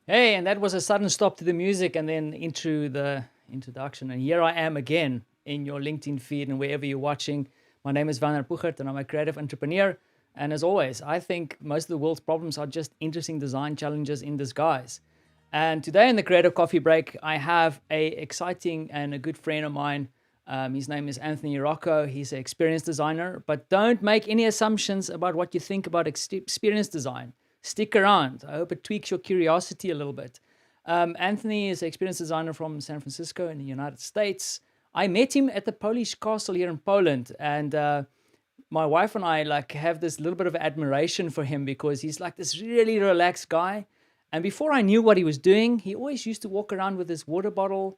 Hey, and that was a sudden stop to the music and then into the introduction. And here I am again in your LinkedIn feed and wherever you're watching. My name is Werner Puchert and I'm a creative entrepreneur. And as always, I think most of the world's problems are just interesting design challenges in disguise. And today in the Creative Coffee Break, I have a exciting and a good friend of mine. His name is Anthony Rocco. He's an experience designer, but don't make any assumptions about what you think about experience design. Stick around. I hope it tweaks your curiosity a little bit. Anthony is an experience designer from San Francisco in the United States. I met him at the Polish castle here in Poland, and my wife and I like have this little bit of admiration for him because he's like this really relaxed guy. And before I knew what he was doing, he always used to walk around with his water bottle,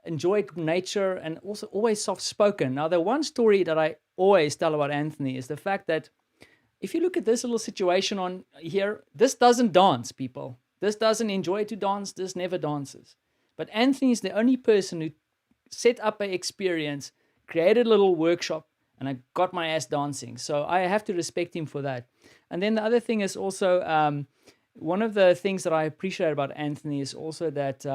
enjoyed nature, and also always soft spoken. Now, the one story that I always tell about Anthony is the fact that if you look at this little situation on here, this doesn't dance, people. This doesn't enjoy to dance. This never dances. But Anthony is the only person who set up an experience, created a little workshop, and I got my ass dancing. So I have to respect him for that. And then the other thing is also one of the things that I appreciate about Anthony is also that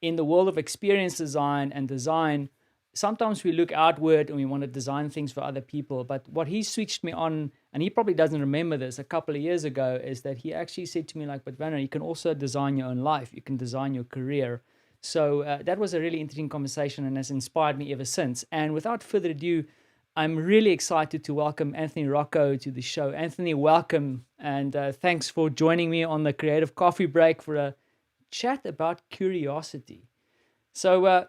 in the world of experience design and design, sometimes we look outward and we want to design things for other people. But what he switched me on, and he probably doesn't remember this, a couple of years ago, is that he actually said to me, like, but Werner, you can also design your own life. You can design your career. So that was a really interesting conversation and has inspired me ever since. And without further ado, I'm really excited to welcome Anthony Rocco to the show. Anthony, welcome. And thanks for joining me on the Creative Coffee Break for a chat about curiosity. So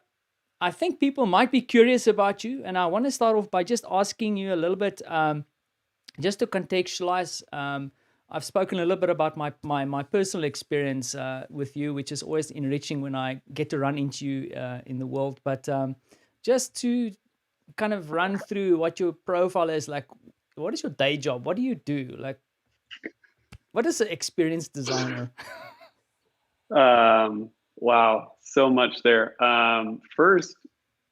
I think people might be curious about you. And I want to start off by just asking you a little bit, just to contextualize. I've spoken a little bit about my personal experience with you, which is always enriching when I get to run into you in the world. But just to kind of run through what your profile is, like, what is your day job? What do you do? Like, what is an experienced designer? Wow, so much there. First,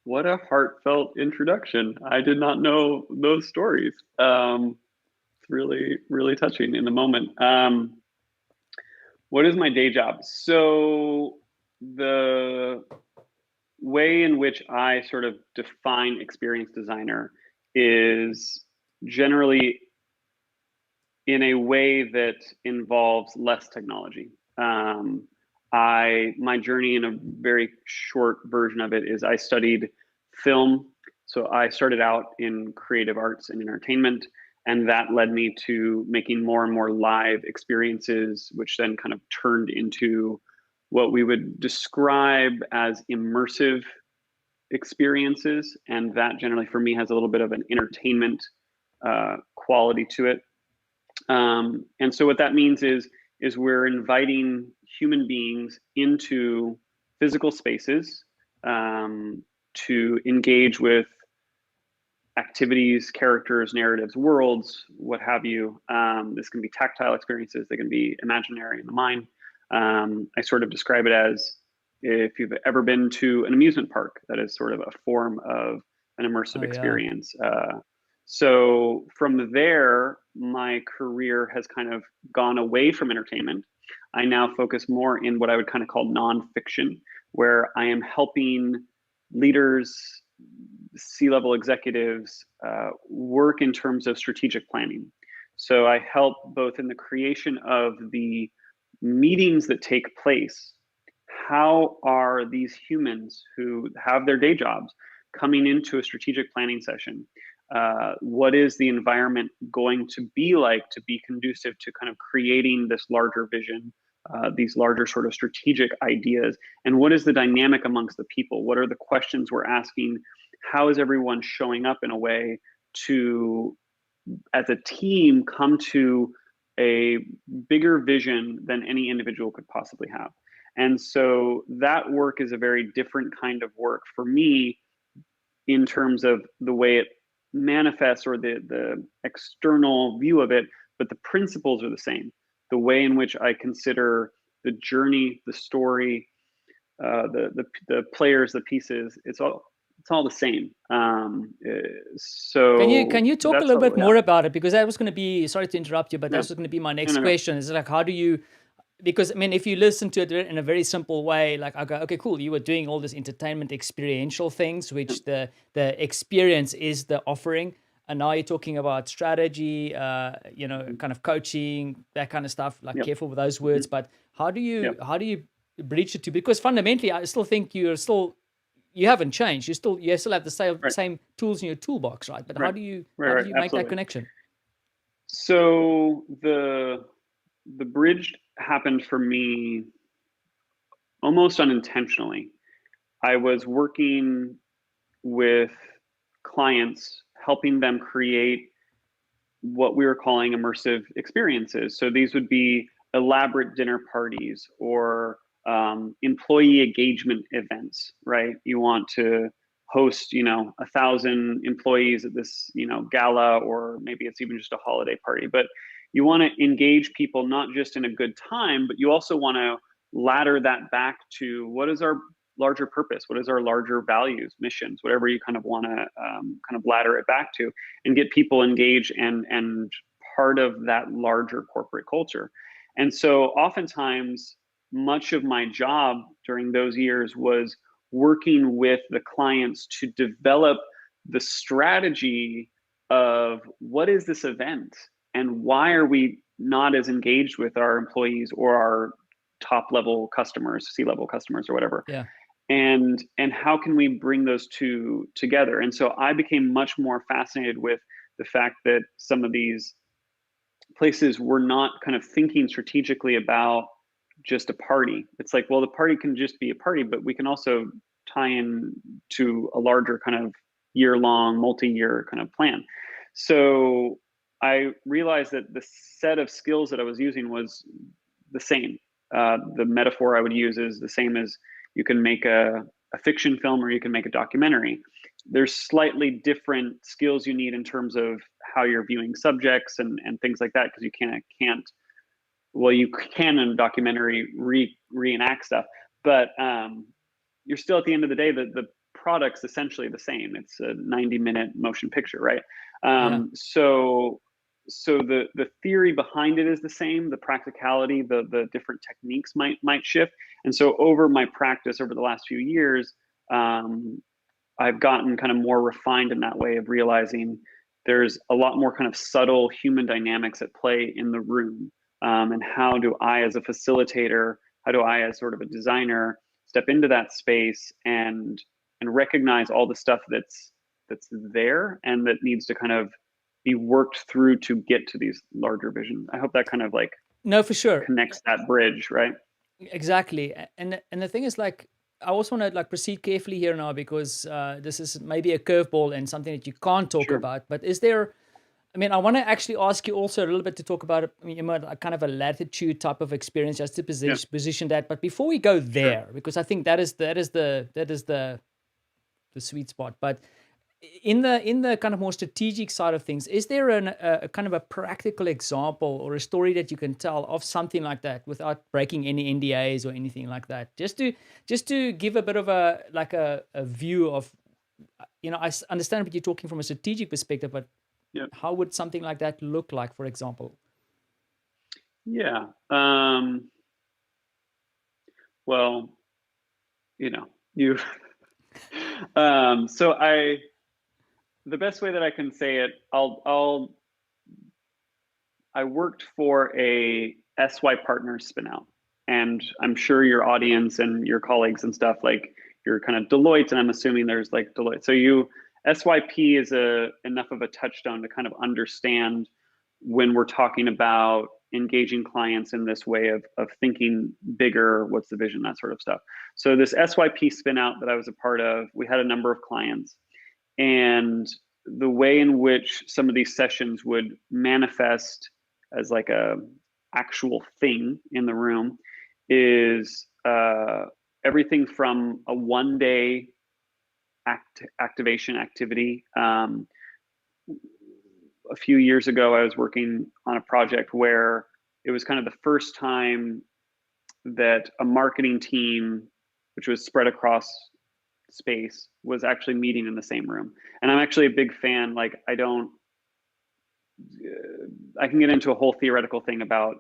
what a heartfelt introduction. I did not know those stories. It's really, really touching in the moment. What is my day job? So, the way in which I sort of define experience designer is generally in a way that involves less technology. My journey in a very short version of it is I studied film. So I started out in creative arts and entertainment, and that led me to making more and more live experiences, which then kind of turned into what we would describe as immersive experiences. And that generally for me has a little bit of an entertainment quality to it. And so what that means is we're inviting human beings into physical spaces to engage with activities, characters, narratives, worlds, what have you. This can be tactile experiences. They can be imaginary in the mind. I sort of describe it as if you've ever been to an amusement park, that is sort of a form of an immersive Oh, yeah. experience. So from there, my career has kind of gone away from entertainment. I now focus more in what I would kind of call nonfiction, where I am helping leaders, C-level executives work in terms of strategic planning. So I help both in the creation of the meetings that take place. How are these humans who have their day jobs coming into a strategic planning session? What is the environment going to be like to be conducive to kind of creating this larger vision, these larger sort of strategic ideas? And what is the dynamic amongst the people? What are the questions we're asking? How is everyone showing up in a way to, as a team, come to a bigger vision than any individual could possibly have? And so that work is a very different kind of work for me in terms of the way it manifests or the external view of it, but the principles are the same. The way in which I consider the journey, the story, the players, the pieces, it's all the same. Can you So talk a that's little all. bit Yeah. more about it? Because that was going to be, sorry to interrupt you, but that Yeah. was going to be my No, next no, no. question. Is like, how do you because I mean, if you listen to it in a very simple way, like I go, okay, cool, you were doing all this entertainment experiential things, which the experience is the offering, and now you're talking about strategy, kind of coaching, that kind of stuff. Like, Yep. careful with those Hmm. words, but Yep. how do you bridge it to? Because fundamentally, I still think you haven't changed. You still have the Right. same tools in your toolbox, right? But Right. Right. how do Right. you make that Absolutely. connection? So the bridge happened for me almost unintentionally. I was working with clients, helping them create what we were calling immersive experiences. So these would be elaborate dinner parties or employee engagement events, right? You want to host, 1,000 employees at this, gala, or maybe it's even just a holiday party. But you want to engage people not just in a good time, but you also want to ladder that back to what is our larger purpose, what is our larger values, missions, whatever you kind of want to kind of ladder it back to, and get people engaged and part of that larger corporate culture. And so oftentimes much of my job during those years was working with the clients to develop the strategy of what is this event and why are we not as engaged with our employees or our top level customers, C-level customers or whatever, Yeah. and how can we bring those two together. And so I became much more fascinated with the fact that some of these places were not kind of thinking strategically about just a party. It's like, well, the party can just be a party, but we can also tie in to a larger kind of year-long, multi-year kind of plan. So I realized that the set of skills that I was using was the same. The metaphor I would use is the same as you can make a fiction film or you can make a documentary. There's slightly different skills you need in terms of how you're viewing subjects and things like that, because you can't well, you can in a documentary reenact stuff, but you're still, at the end of the day, the product's essentially the same. It's a 90-minute motion picture, right? Yeah. So the theory behind it is the same. The practicality, the different techniques might shift. And so over my practice over the last few years, I've gotten kind of more refined in that way of realizing there's a lot more kind of subtle human dynamics at play in the room. And how do I, as a facilitator, how do I, as sort of a designer, step into that space and recognize all the stuff that's there and that needs to kind of be worked through to get to these larger visions. I hope that kind of like No, for sure. connects that bridge, right? Exactly. And the thing is, like, I also want to like proceed carefully here now, because this is maybe a curveball and something that you can't talk Sure. about. But is there? I mean, I want to actually ask you also a little bit to talk about, I mean, a kind of a latitude type of experience, just to Yeah. position that. But before we go Sure. there, because I think that is the sweet spot. But in the kind of more strategic side of things, is there a kind of a practical example or a story that you can tell of something like that without breaking any NDAs or anything like that? Just to give a bit of a view of, I understand what you're talking from a strategic perspective, but Yeah. how would something like that look like, for example? Yeah. Well, you so the best way that I can say it, I worked for a SY Partners spinout, and I'm sure your audience and your colleagues and stuff, like, you're kind of Deloitte, and I'm assuming there's like Deloitte. So SYP is enough of a touchstone to kind of understand when we're talking about engaging clients in this way of thinking bigger, what's the vision, that sort of stuff. So this SYP spinout that I was a part of, we had a number of clients, and the way in which some of these sessions would manifest as like a actual thing in the room is everything from a 1 day activation activity. A few years ago, I was working on a project where it was kind of the first time that a marketing team, which was spread across space, was actually meeting in the same room. And I'm actually a big fan. Like, I can get into a whole theoretical thing about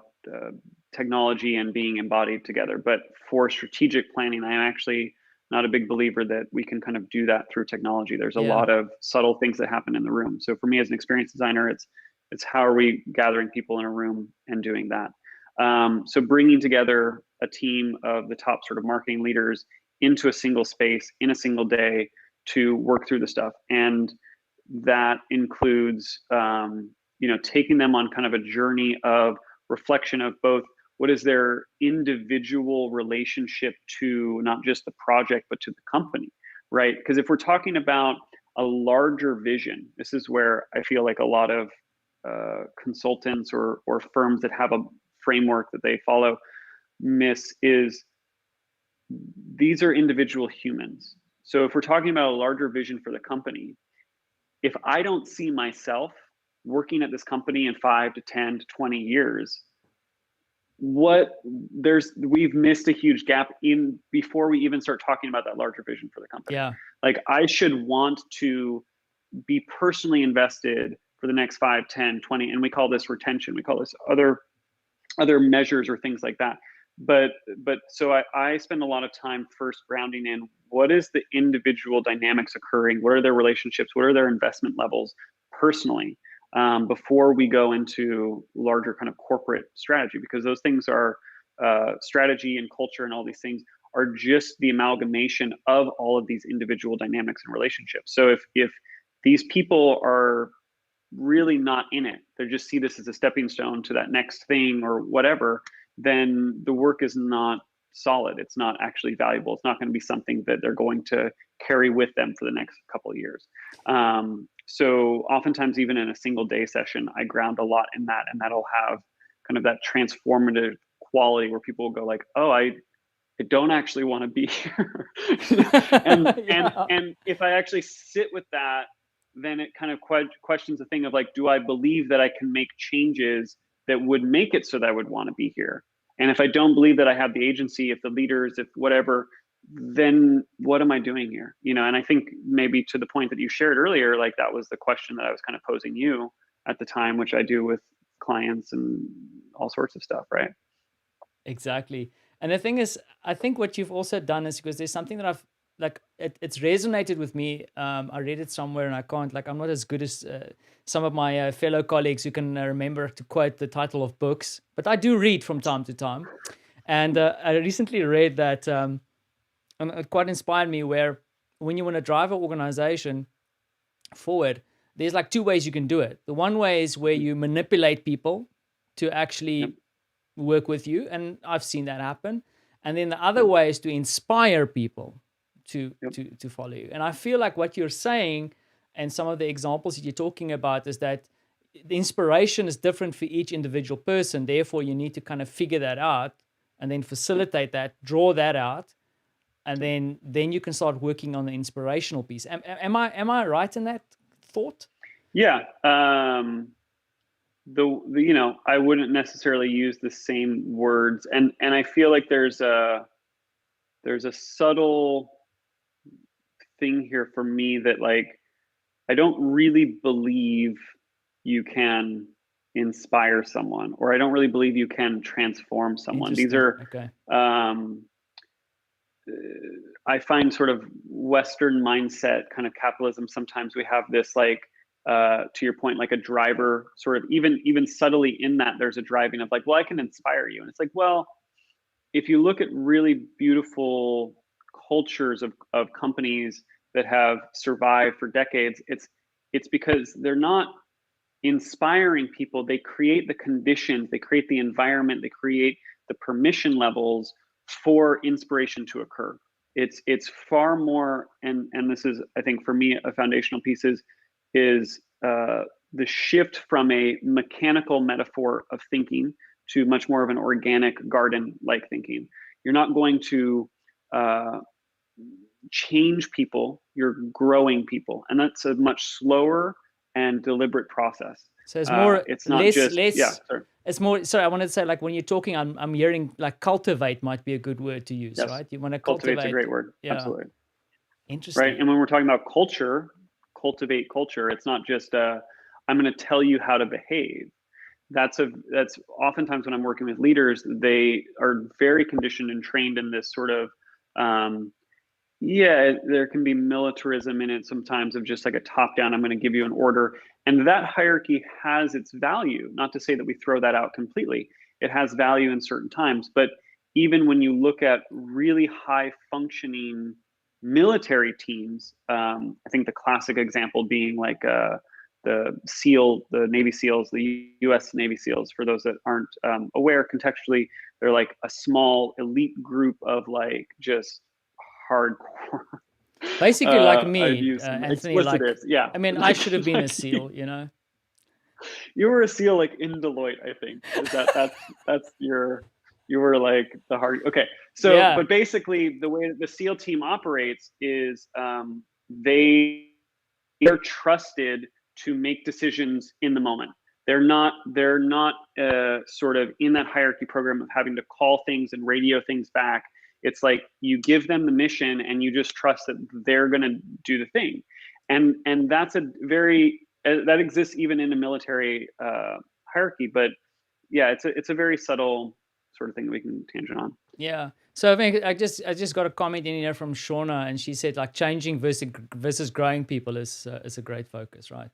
technology and being embodied together. But for strategic planning, I'm actually not a big believer that we can kind of do that through technology. There's a Yeah. lot of subtle things that happen in the room. So for me as an experience designer, it's how are we gathering people in a room and doing that. So bringing together a team of the top sort of marketing leaders into a single space in a single day to work through the stuff. And that includes, taking them on kind of a journey of reflection of both what is their individual relationship to not just the project, but to the company, right? Because if we're talking about a larger vision, this is where I feel like a lot of consultants or firms that have a framework that they follow miss is these are individual humans. So if we're talking about a larger vision for the company, if I don't see myself working at this company in 5 to 10 to 20 years, we've missed a huge gap in before we even start talking about that larger vision for the company. Yeah. Like I should want to be personally invested for the next 5, 10, 20, and we call this retention. We call this other measures or things like that. But so I spend a lot of time first grounding in what is the individual dynamics occurring, what are their relationships, what are their investment levels personally, before we go into larger kind of corporate strategy, because those things are strategy and culture and all these things are just the amalgamation of all of these individual dynamics and relationships. So if these people are really not in it, they just see this as a stepping stone to that next thing or whatever, then the work is not solid. It's not actually valuable. It's not going to be something that they're going to carry with them for the next couple of years. So oftentimes, even in a single day session, I ground a lot in that, and that'll have kind of that transformative quality where people will go like, oh, I don't actually want to be here. and Yeah. and if I actually sit with that, then it kind of questions the thing of like, do I believe that I can make changes that would make it so that I would want to be here? And if I don't believe that I have the agency, if the leaders, if whatever, then what am I doing here? And I think maybe to the point that you shared earlier, like that was the question that I was kind of posing you at the time, which I do with clients and all sorts of stuff, right? Exactly. And the thing is, I think what you've also done is because there's something that it's resonated with me. I read it somewhere and I can't, I'm not as good as some of my fellow colleagues who can remember to quote the title of books, but I do read from time to time. And I recently read that, and it quite inspired me, where when you want to drive an organization forward, there's like two ways you can do it. The one way is where you manipulate people to actually Yep. work with you, and I've seen that happen. And then the other way is to inspire people to follow you. And I feel like what you're saying and some of the examples that you're talking about is that the inspiration is different for each individual person. Therefore, you need to kind of figure that out and then facilitate that, draw that out, and then you can start working on the inspirational piece. Am I right in that thought? Yeah. I wouldn't necessarily use the same words, and I feel like there's a subtle thing here for me that like I don't really believe you can inspire someone, or I don't really believe you can transform someone. These Interesting. are Okay. I find sort of Western mindset kind of capitalism. Sometimes we have this like to your point, like a driver sort of even subtly in that there's a driving of like, well, I can inspire you. And it's like, well, if you look at really beautiful cultures of companies that have survived for decades, it's because they're not inspiring people. They create the conditions, they create the environment, they create the permission levels for inspiration to occur. It's far more, and this is, I think, for me, a foundational piece is the shift from a mechanical metaphor of thinking to much more of an organic garden-like thinking. You're not going to change people, you're growing people. And that's a much slower and deliberate process. So it's more it's not less just, less. yeah, sorry. It's more. Sorry, I wanted to say, like, when you're talking, I'm hearing like cultivate might be a good word to use, Yes. right? You want to Cultivate's cultivate. a great word. Yeah. Absolutely. Interesting. Right. And when we're talking about culture, cultivate culture, it's not just I'm going to tell you how to behave. that's oftentimes when I'm working with leaders, they are very conditioned and trained in this sort of yeah, there can be militarism in it sometimes of just like a top down, I'm going to give you an order. And that hierarchy has its value. Not to say that we throw that out completely. It has value in certain times. But even when you look at really high functioning military teams, I think the classic example being like the Navy SEALs, the US Navy SEALs, for those that aren't aware contextually, they're like a small elite group of like just hardcore. Basically, like I've me, used some Anthony. Like, explicitives. Yeah, I mean, I like should have been a like SEAL, you know. you were a SEAL like in Deloitte, I think. Is that's your you were like the hard. Okay, so Yeah, but basically the way that the SEAL team operates is they they're trusted to make decisions in the moment. They're not sort of in that hierarchy program of having to call things and radio things back. It's like you give them the mission and you just trust that they're going to do the thing, and that's a very that exists even in a military hierarchy. But yeah, it's a very subtle sort of thing that we can tangent on. yeah. So I mean, I just got a comment in here from Shauna, and she said like changing versus growing people is a great focus, right?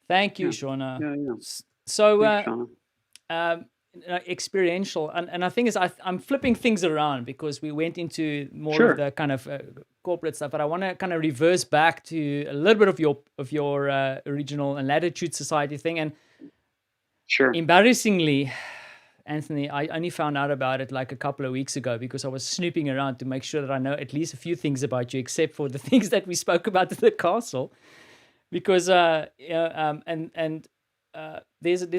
Thank you, Yeah, Shauna. yeah. So Thanks, Shauna. um, experiential, and I think is I'm flipping things around because we went into more of Sure, the kind of corporate stuff, but I want to kind of reverse back to a little bit of your original and Latitude Society thing. And sure. embarrassingly, Anthony, I only found out about it like a couple of weeks ago because I was snooping around to make sure that I know at least a few things about you, except for the things that we spoke about at the castle. Because there's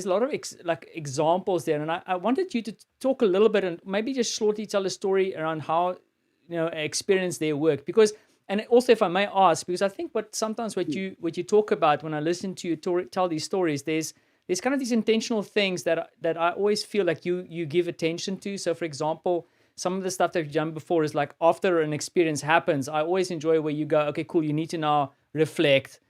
a lot of examples there, and I wanted you to talk a little bit and maybe just shortly tell a story around how experience their work. Because, and also if I may ask, because I think what you talk about when I listen to you tell these stories, there's kind of these intentional things that I always feel like you give attention to. So for example, some of the stuff that you've done before is like after an experience happens, I always enjoy where you go, okay, cool, you need to now reflect.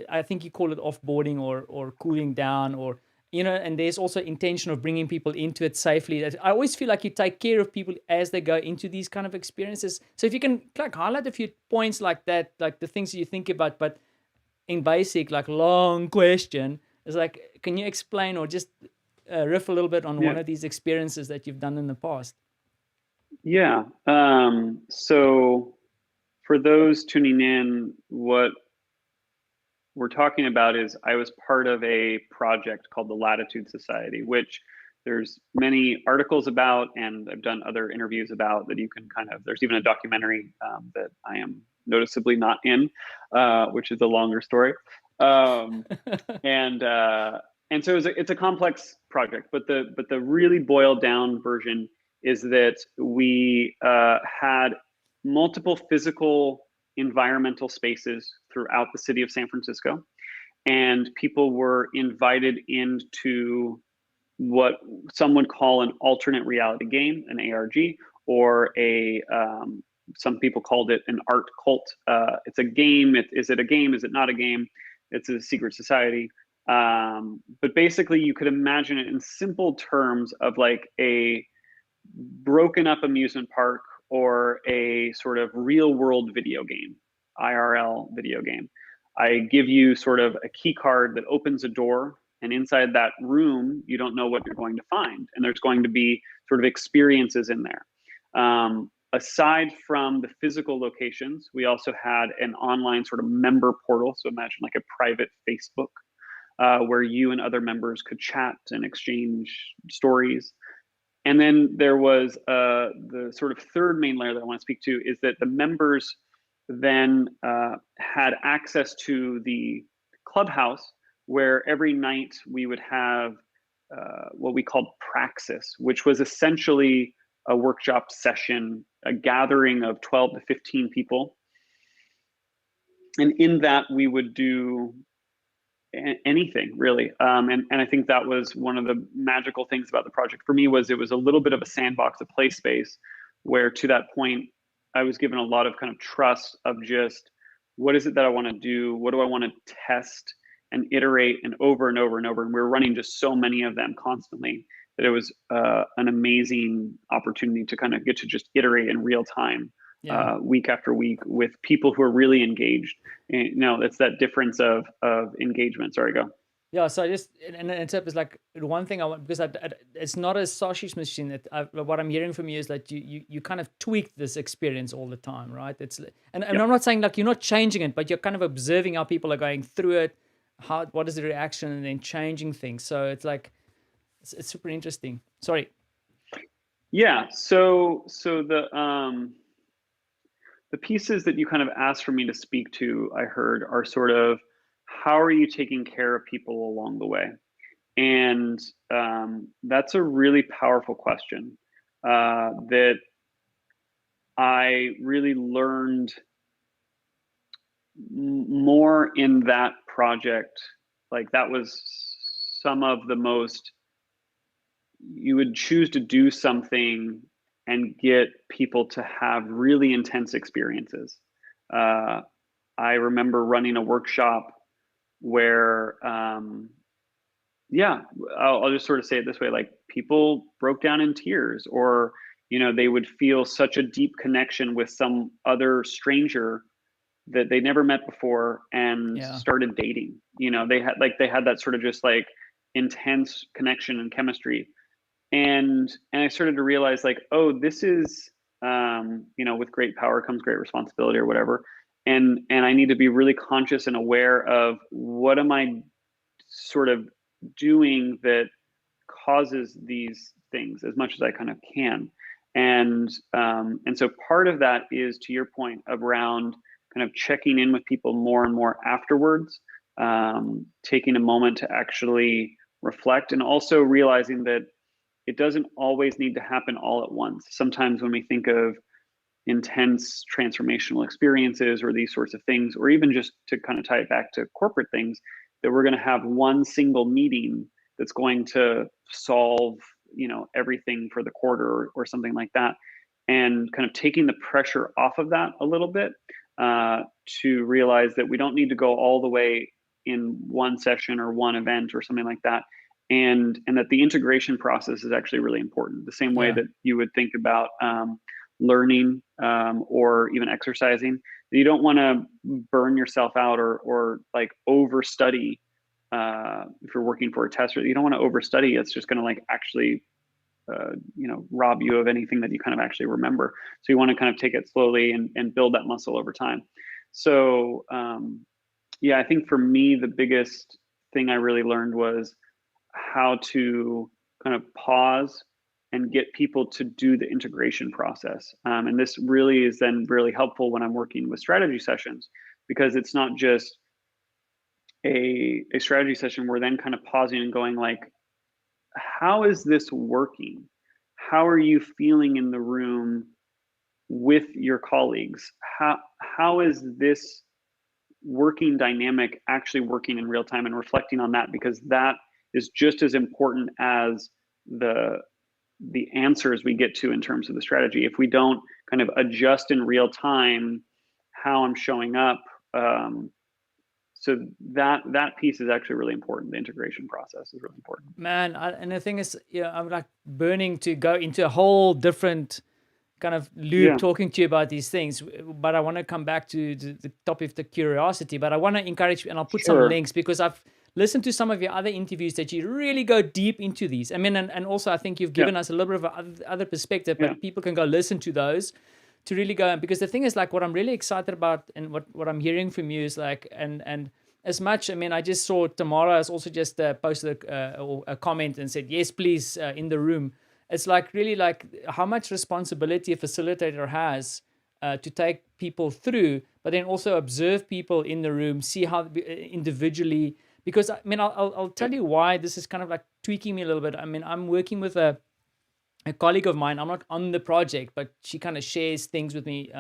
I think you call it offboarding or cooling down, or and there's also intention of bringing people into it safely. I always feel like you take care of people as they go into these kind of experiences. So if you can like highlight a few points like that, like the things that you think about, but in basic, like long question is like, can you explain or just riff a little bit on one Yeah, of these experiences that you've done in the past? yeah. So for those tuning in, what we're talking about is I was part of a project called the Latitude Society, which there's many articles about, and I've done other interviews about that you can kind of, there's even a documentary that I am noticeably not in, which is a longer story. Um, and so it's a complex project, but the really boiled down version is that we had multiple physical environmental spaces throughout the city of San Francisco, and people were invited into what some would call an alternate reality game, an ARG, or a some people called it an art cult. It's a game. Is it a game? Is it not a game? It's a secret society. But basically, you could imagine it in simple terms of like a broken up amusement park or a sort of real world video game, IRL video game. I give you sort of a key card that opens a door, and inside that room, you don't know what you're going to find. And there's going to be sort of experiences in there. Aside from the physical locations, we also had an online sort of member portal. So imagine like a private Facebook where you and other members could chat and exchange stories. And then there was the sort of third main layer that I want to speak to is that the members then had access to the clubhouse where every night we would have what we called praxis, which was essentially a workshop session, a gathering of 12 to 15 people. And in that, we would do anything really, and I think that was one of the magical things about the project for me was it was a little bit of a sandbox, a play space where to that point I was given a lot of kind of trust of just what is it that I want to do, what do I want to test, and iterate and over and over and over. And we were running just so many of them constantly that it was an amazing opportunity to kind of get to just iterate in real time, Yeah. week after week with people who are really engaged. And, it's that difference of engagement. Sorry, go. Yeah, so I just and it's up is like one thing I want, because it's not a sausage machine. What I'm hearing from you is that you kind of tweak this experience all the time, right? And Yep. I'm not saying like you're not changing it, but you're kind of observing how people are going through it, what is the reaction, and then changing things. So it's like it's super interesting. Sorry. Yeah. So the pieces that you kind of asked for me to speak to, I heard, are sort of, how are you taking care of people along the way? And that's a really powerful question that I really learned more in that project. Like, that was some of the most, you would choose to do something and get people to have really intense experiences. I remember running a workshop where, yeah, I'll just sort of say it this way, like, people broke down in tears, or, they would feel such a deep connection with some other stranger that they never met before and Yeah. started dating. They had that sort of just like intense connection and chemistry. And I started to realize, like, oh, this is, with great power comes great responsibility, or whatever. And I need to be really conscious and aware of, what am I sort of doing that causes these things, as much as I kind of can. And so part of that is, to your point, around kind of checking in with people more and more afterwards, taking a moment to actually reflect, and also realizing that it doesn't always need to happen all at once. Sometimes when we think of intense transformational experiences or these sorts of things, or even just to kind of tie it back to corporate things, that we're going to have one single meeting that's going to solve, everything for the quarter, or something like that. And kind of taking the pressure off of that a little bit, to realize that we don't need to go all the way in one session or one event or something like that. And that the integration process is actually really important. The same way Yeah. that you would think about learning, or even exercising. You don't want to burn yourself out, or like overstudy. If you're working for a test, you don't want to overstudy. It's just going to, like, actually rob you of anything that you kind of actually remember. So you want to kind of take it slowly and build that muscle over time. So yeah, I think for me, the biggest thing I really learned was how to kind of pause and get people to do the integration process. And this really is then really helpful when I'm working with strategy sessions, because it's not just a strategy session. We're then kind of pausing and going, like, how is this working? How are you feeling in the room with your colleagues? How is this working dynamic actually working in real time, and reflecting on that, because that is just as important as the answers we get to in terms of the strategy. If we don't kind of adjust in real time how I'm showing up, so that piece is actually really important. The integration process is really important. Man, and the thing is, I'm like burning to go into a whole different kind of loop Yeah, talking to you about these things, but I want to come back to the topic of the curiosity. But I want to encourage you, and I'll put some sure. links, because I've listened to some of your other interviews that you really go deep into these. I mean, and also I think you've Yeah, given us a little bit of other perspective, yeah, but people can go listen to those to really go. Because the thing is, like, what I'm really excited about, and what I'm hearing from you is like, and as much, I mean, I just saw Tamara has also just posted a comment and said, yes, please, in the room. It's like really like how much responsibility a facilitator has to take people through, but then also observe people in the room, see how individually. Because I mean, I'll tell yep, you why this is kind of like tweaking me a little bit. I mean, I'm working with a colleague of mine. I'm not on the project, but she kind of shares things with me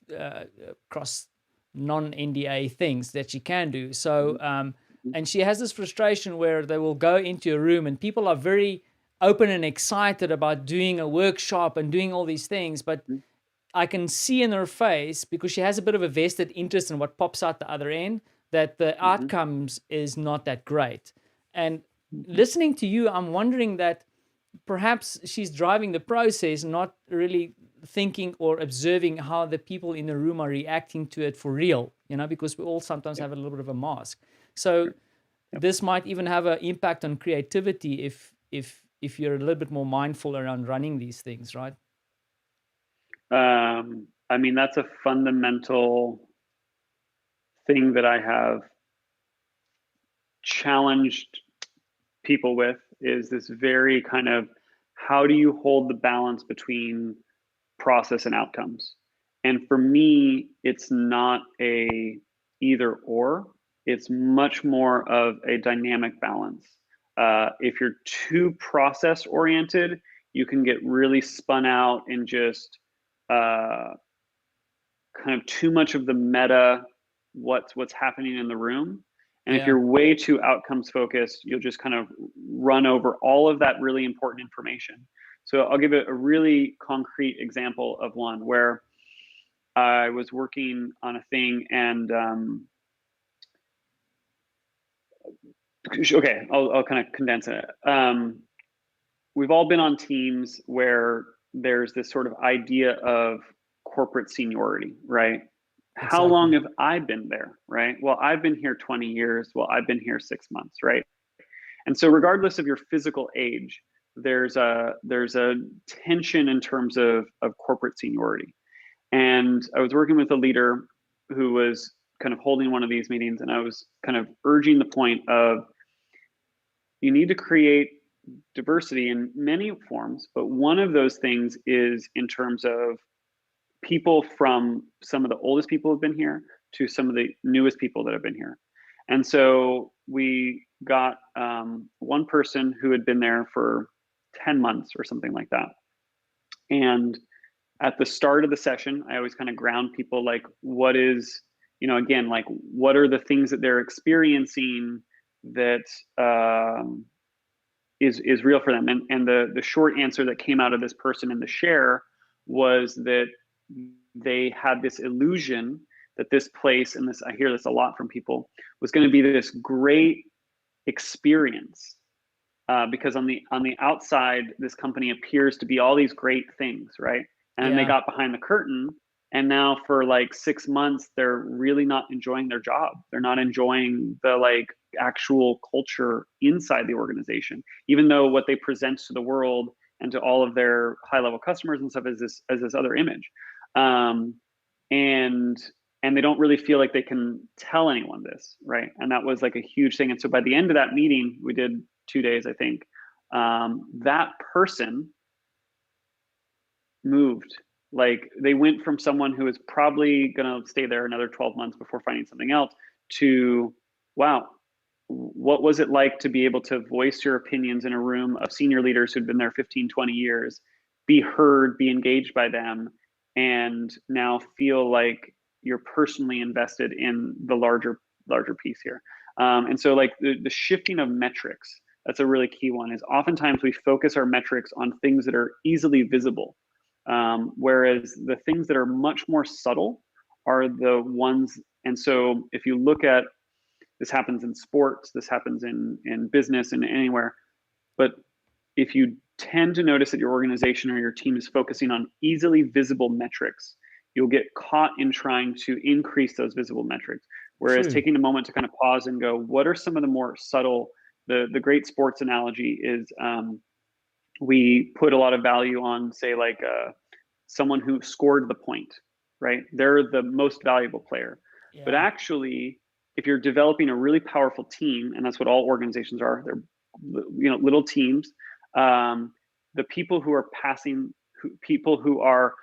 across non-NDA things that she can do. So, mhm, and she has this frustration where they will go into a room and people are very open and excited about doing a workshop and doing all these things, but mhm, I can see in her face, because she has a bit of a vested interest in what pops out the other end, that the Hmm. outcomes is not that great. And Hmm. listening to you, I'm wondering that perhaps she's driving the process, not really thinking or observing how the people in the room are reacting to it for real, because we all sometimes Yep. have a little bit of a mask. So Sure. Yep. this might even have an impact on creativity if you're a little bit more mindful around running these things, right? I mean, that's a fundamental thing that I have challenged people with, is this very kind of, how do you hold the balance between process and outcomes? And for me, it's not a either or. It's much more of a dynamic balance. If you're too process oriented, you can get really spun out in just uh, kind of too much of the meta, what's happening in the room. And if Yeah. you're way too outcomes focused, you'll just kind of run over all of that really important information. So I'll give a really concrete example of one where I was working on a thing, and okay, I'll kind of condense it. We've all been on teams where there's this sort of idea of corporate seniority, right? How long Exactly. have I been there, right? Well, I've been here 20 years. Well, I've been here 6 months, right? And so, regardless of your physical age, there's a tension in terms of corporate seniority. And I was working with a leader who was kind of holding one of these meetings, and I was kind of urging the point of, you need to create diversity in many forms, but one of those things is in terms of people, from some of the oldest people who have been here to some of the newest people that have been here. And so we got one person who had been there for 10 months or something like that. And at the start of the session, I always kind of ground people, like, what is, again, like, what are the things that they're experiencing that is real for them. And the short answer that came out of this person in the share was that they had this illusion that this place, and this, I hear this a lot from people, was going to be this great experience, because on the outside, this company appears to be all these great things, right? And then they Yeah. got behind the curtain, and now for like 6 months, they're really not enjoying their job. They're not enjoying the like actual culture inside the organization, even though what they present to the world and to all of their high level customers and stuff is this other image. Um, and and they don't really feel like they can tell anyone this, right? And that was like a huge thing. And so by the end of that meeting, we did 2 days, I think, that person moved. Like, they went from someone who was probably going to stay there another 12 months before finding something else to, wow, what was it like to be able to voice your opinions in a room of senior leaders who'd been there 15, 20 years, be heard, be engaged by them, and now feel like you're personally invested in the larger piece here. And so, like, the shifting of metrics, that's a really key one. Is oftentimes we focus our metrics on things that are easily visible, whereas the things that are much more subtle are the ones. And so if you look at, this happens in sports, this happens in business and anywhere, but if you tend to notice that your organization or your team is focusing on easily visible metrics, you'll get caught in trying to increase those visible metrics. Whereas True. taking a moment to kind of pause and go, what are some of the more subtle, the great sports analogy is, we put a lot of value on, say, like, someone who scored the point, right? They're the most valuable player. But Yeah. actually, if you're developing a really powerful team, and that's what all organizations are, they're, little teams. The people who are people who are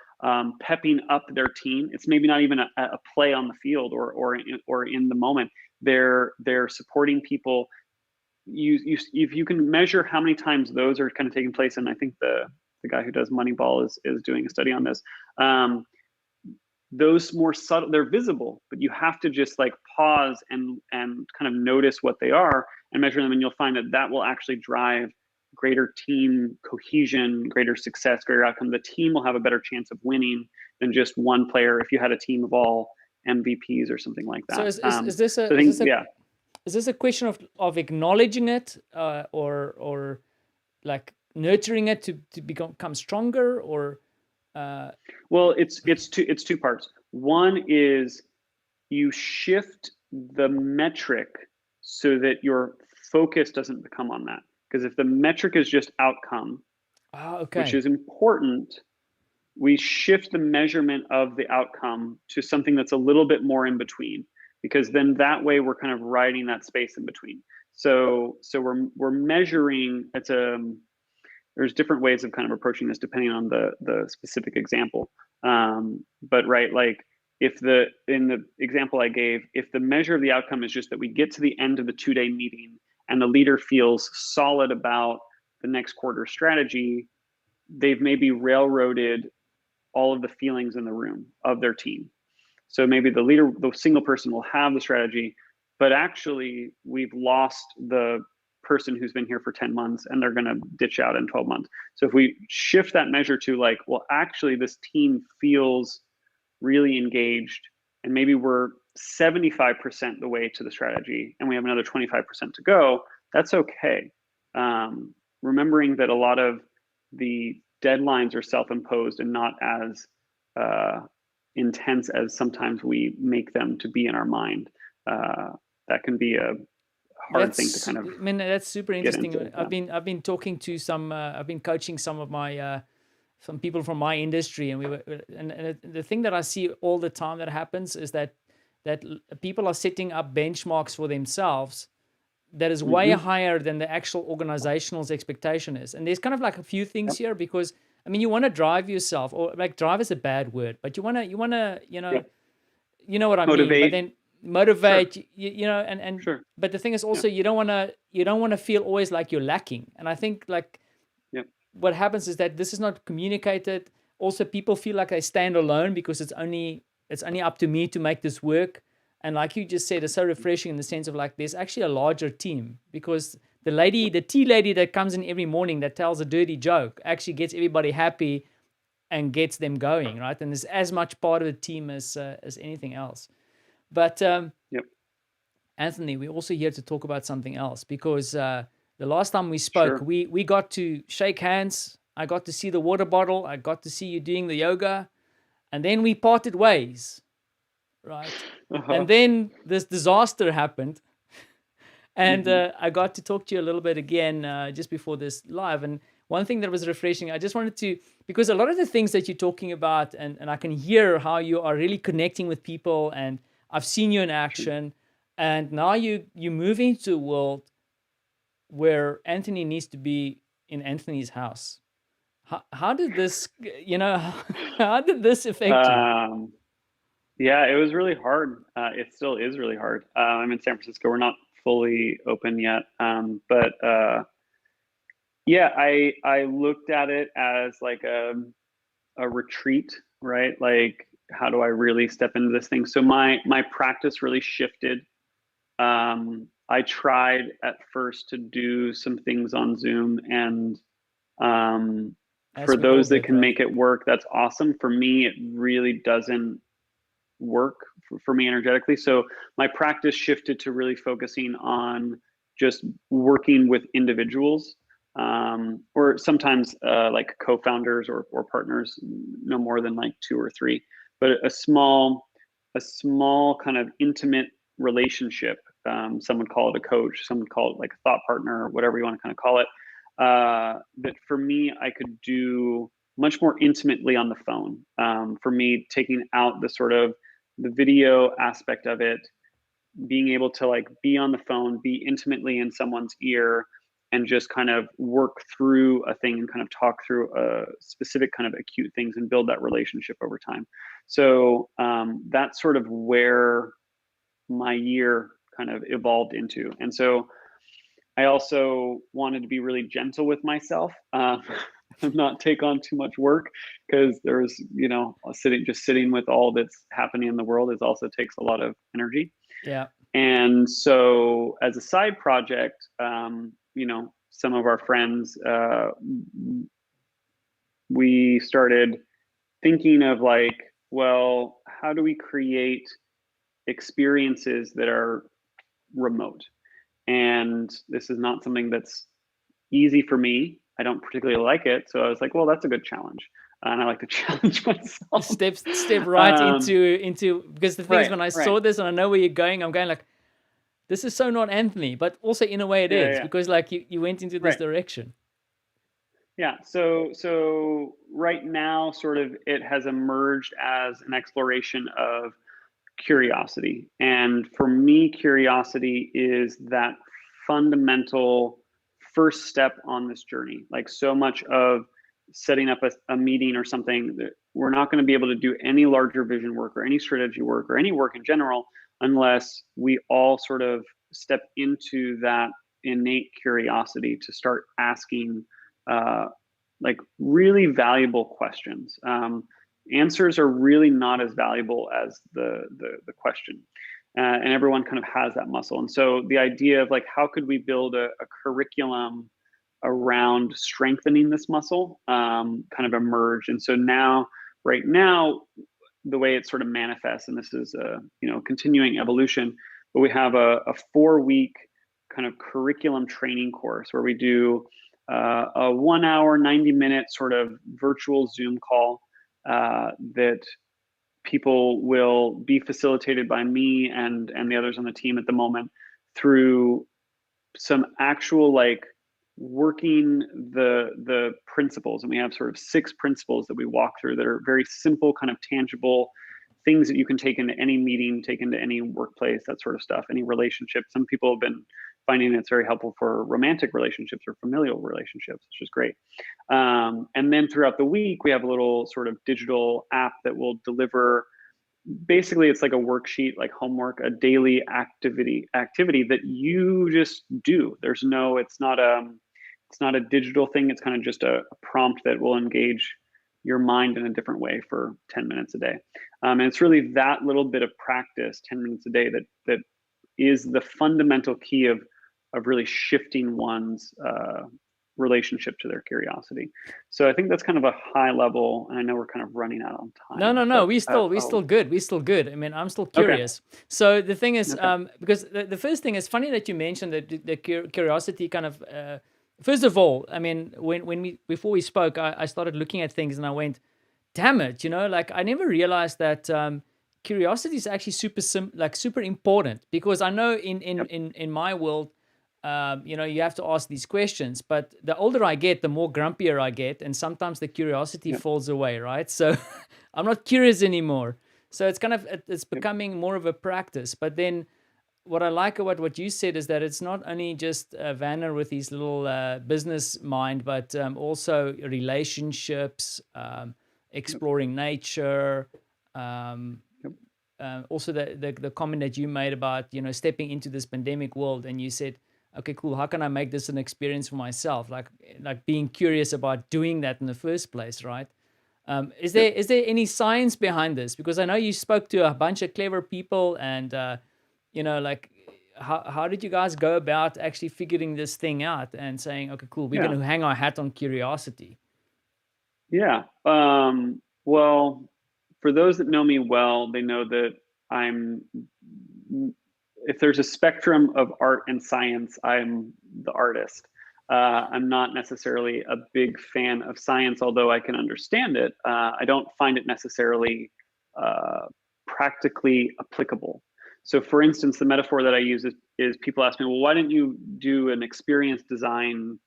pepping up their team. It's maybe not even a play on the field or in the moment. They're supporting people. If you can measure how many times those are kind of taking place, and I think the guy who does Moneyball is doing a study on this. Those more subtle, they're visible, but you have to just like pause and kind of notice what they are and measure them, and you'll find that that will actually drive greater team cohesion, greater success, greater outcome. The team will have a better chance of winning than just one player if you had a team of all, MVPs or something like So that. is this So a I think, yeah. is this a question of acknowledging it, or like nurturing it to become stronger, or Well, it's two parts. One is you shift the metric so that your focus doesn't become on that. Because if the metric is just outcome, which okay. is important, we shift the measurement of the outcome to something that's a little bit more in between, because then that way we're kind of riding that space in between. So we're measuring. There's different ways of kind of approaching this depending on the specific example. But right, like if in the example I gave, if the measure of the outcome is just that we get to the end of the 2-day meeting and the leader feels solid about the next quarter strategy, they've maybe railroaded all of the feelings in the room of their team. So maybe the leader, the single person, will have the strategy, but actually we've lost the person who's been here for 10 months and they're going to ditch out in 12 months. So if we shift that measure to like, well, actually this team feels really engaged and maybe we're 75% the way to the strategy and we have another 25% to go, that's okay. Remembering that a lot of the deadlines are self-imposed and not as intense as sometimes we make them to be in our mind. That can be a hard thing to That's, kind of I mean, that's super get interesting. into. Yeah. I've been talking to some, I've been coaching some of my some people from my industry, and and the thing that I see all the time that happens is that people are setting up benchmarks for themselves that is way Mm-hmm. higher than the actual organizational's expectation is. And there's kind of like a few things Yep. here, because I mean, you want to drive yourself, or like drive is a bad word, but you want to Yep. you know what I mean. But Motivate. then Sure. motivate, and Sure. but the thing is Yeah. also you don't want to feel always like you're lacking. And I think like Yep. what happens is that this is not communicated. Also, people feel like they stand alone because it's only up to me to make this work. And like you just said, it's so refreshing in the sense of like there's actually a larger team, because the tea lady that comes in every morning that tells a dirty joke actually gets everybody happy and gets them going, right? And is as much part of the team as anything else. But Yep. Anthony, we're also here to talk about something else, because the last time we spoke, Sure. we got to shake hands. I got to see the water bottle. I got to see you doing the yoga, and then we parted ways, right? Uh-huh. And then this disaster happened, and Mm-hmm. I got to talk to you a little bit again just before this live. And one thing that was refreshing, I just wanted to, because a lot of the things that you're talking about, and I can hear how you are really connecting with people, and I've seen you in Sure. action, and now you move into a world where Anthony needs to be in Anthony's house. How did this, how did this affect you? Um, yeah, it was really hard. It still is really hard. I'm in San Francisco. We're not fully open yet. But yeah, I looked at it as like a retreat, right? Like, how do I really step into this thing? So my practice really shifted. I tried at first to do some things on Zoom, and um, As for we all those that did, can right? make it work, that's awesome. For me, it really doesn't work for me energetically. So my practice shifted to really focusing on just working with individuals, or sometimes like co-founders or partners, no more than like two or three, but a small kind of intimate relationship. Some would call it a coach, some would call it like a thought partner, or whatever you want to kind of call it. That for me, I could do much more intimately on the phone. For me, taking out the sort of the video aspect of it, being able to like be on the phone, be intimately in someone's ear, and just kind of work through a thing and kind of talk through a specific kind of acute things and build that relationship over time. So that's sort of where my year kind of evolved into. And so I also wanted to be really gentle with myself, not take on too much work, because there's, sitting with all that's happening in the world is also takes a lot of energy. Yeah. And so, as a side project, some of our friends, we started thinking of like, well, how do we create experiences that are remote. And this is not something that's easy for me. I don't particularly like it. So I was like, well, that's a good challenge. And I like to challenge myself. Step right into because the thing is, Right, when I right. saw this and I know where you're going, I'm going like, this is so not Anthony, but also in a way it is, Yeah. because like you went into this Right. direction. Yeah. So right now, sort of, it has emerged as an exploration of curiosity. And for me, curiosity is that fundamental first step on this journey. Like so much of setting up a meeting or something, that we're not going to be able to do any larger vision work or any strategy work or any work in general unless we all sort of step into that innate curiosity to start asking uh, like really valuable questions. Answers are really not as valuable as the question, and everyone kind of has that muscle. And so the idea of like, how could we build a curriculum around strengthening this muscle, kind of emerged. And so now, right now, the way it sort of manifests, and this is a continuing evolution, but we have a 4 week kind of curriculum training course where we do a 1 hour 90-minute sort of virtual Zoom call that people will be facilitated by me and the others on the team at the moment through some actual like working the principles. And we have sort of 6 principles that we walk through that are very simple, kind of tangible things that you can take into any meeting, take into any workplace, that sort of stuff, any relationship. Some people have been finding it's very helpful for romantic relationships or familial relationships, which is great. And then throughout the week, we have a little sort of digital app that will deliver. Basically, it's like a worksheet, like homework, a daily activity that you just do. It's not a digital thing. It's kind of just a prompt that will engage your mind in a different way for 10 minutes a day. And it's really that little bit of practice, 10 minutes a day, that is the fundamental key of really shifting one's relationship to their curiosity. So I think that's kind of a high level, and I know we're kind of running out on time. No. We still good. We still good. I mean, I'm still curious. Okay. So the thing is, because the first thing is funny that you mentioned that the curiosity kind of. First of all, I mean, before we spoke, I started looking at things and I went, damn it, like I never realized that curiosity is actually super important, because I know in my world, you have to ask these questions, but the older I get, the more grumpier I get, and sometimes the curiosity falls away, right? So I'm not curious anymore. So it's becoming more of a practice. But then what I like about what you said is that it's not only just Vanner with his little business mind, but also relationships, exploring nature, also the comment that you made about stepping into this pandemic world, and you said, okay, cool, how can I make this an experience for myself, like being curious about doing that in the first place, right? Is there any science behind this? Because I know you spoke to a bunch of clever people, and like how did you guys go about actually figuring this thing out and saying, okay, cool, we're going to hang our hat on curiosity? Yeah. Well, for those that know me well, they know that if there's a spectrum of art and science, I'm the artist. I'm not necessarily a big fan of science, although I can understand it. I don't find it necessarily practically applicable. So for instance, the metaphor that I use is people ask me, well, why didn't you do an experience design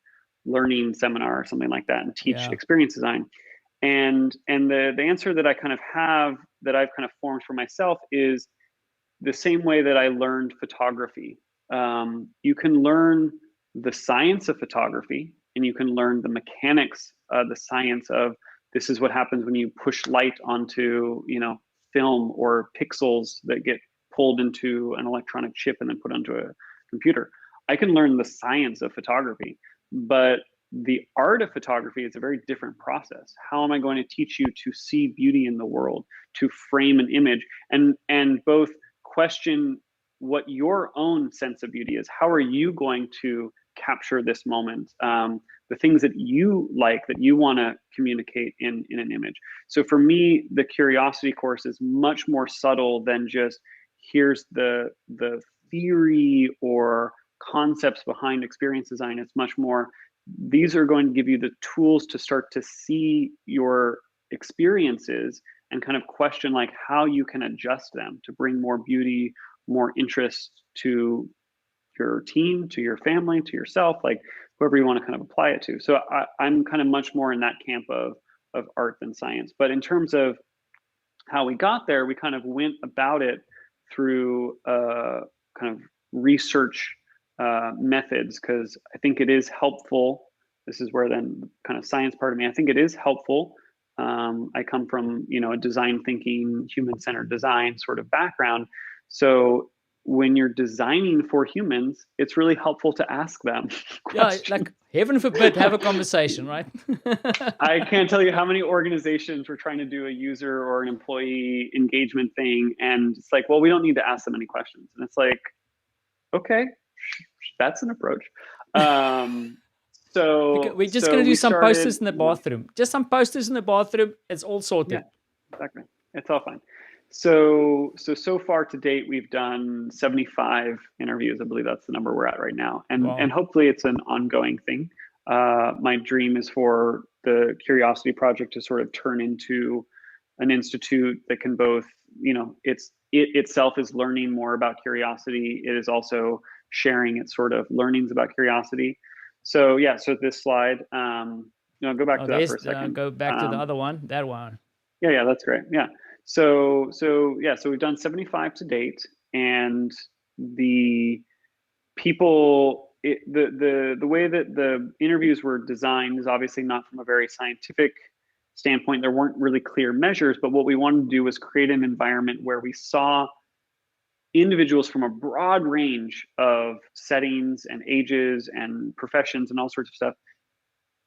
learning seminar or something like that and teach experience design? And the answer that I kind of have, that I've kind of formed for myself, is the same way that I learned photography. You can learn the science of photography, and you can learn the mechanics, the science of this is what happens when you push light onto film or pixels that get pulled into an electronic chip and then put onto a computer. I can learn the science of photography, but the art of photography is a very different process. How am I going to teach you to see beauty in the world, to frame an image, and both question what your own sense of beauty is? How are you going to capture this moment? The things that you like, that you want to communicate in an image. So for me, the curiosity course is much more subtle than just, here's the theory or concepts behind experience design. It's much more, these are going to give you the tools to start to see your experiences and kind of question like how you can adjust them to bring more beauty, more interest to your team, to your family, to yourself, like whoever you want to kind of apply it to. So I'm kind of much more in that camp of art than science. But in terms of how we got there, we kind of went about it through kind of research methods, because I think it is helpful. This is where then kind of science part of me, I think it is helpful. I come from, a design thinking, human-centered design sort of background. So when you're designing for humans, it's really helpful to ask them questions. Yeah, like heaven forbid, have a conversation, right? I can't tell you how many organizations were trying to do a user or an employee engagement thing, and it's like, well, we don't need to ask them any questions. And it's like, okay, that's an approach. So we're just going to do some started, posters in the bathroom. Just some posters in the bathroom. It's all sorted. Yeah, exactly. It's all fine. So far to date, we've done 75 interviews. I believe that's the number we're at right now. And Wow. and hopefully it's an ongoing thing. My dream is for the Curiosity Project to sort of turn into an institute that can both, it itself is learning more about curiosity. It is also sharing its sort of learnings about curiosity. So yeah, so this slide, go back to that for a second. Go back to the other one, that one. Yeah, that's great. Yeah. So we've done 75 to date, and the people, the way that the interviews were designed is obviously not from a very scientific standpoint. There weren't really clear measures, but what we wanted to do was create an environment where we saw individuals from a broad range of settings and ages and professions and all sorts of stuff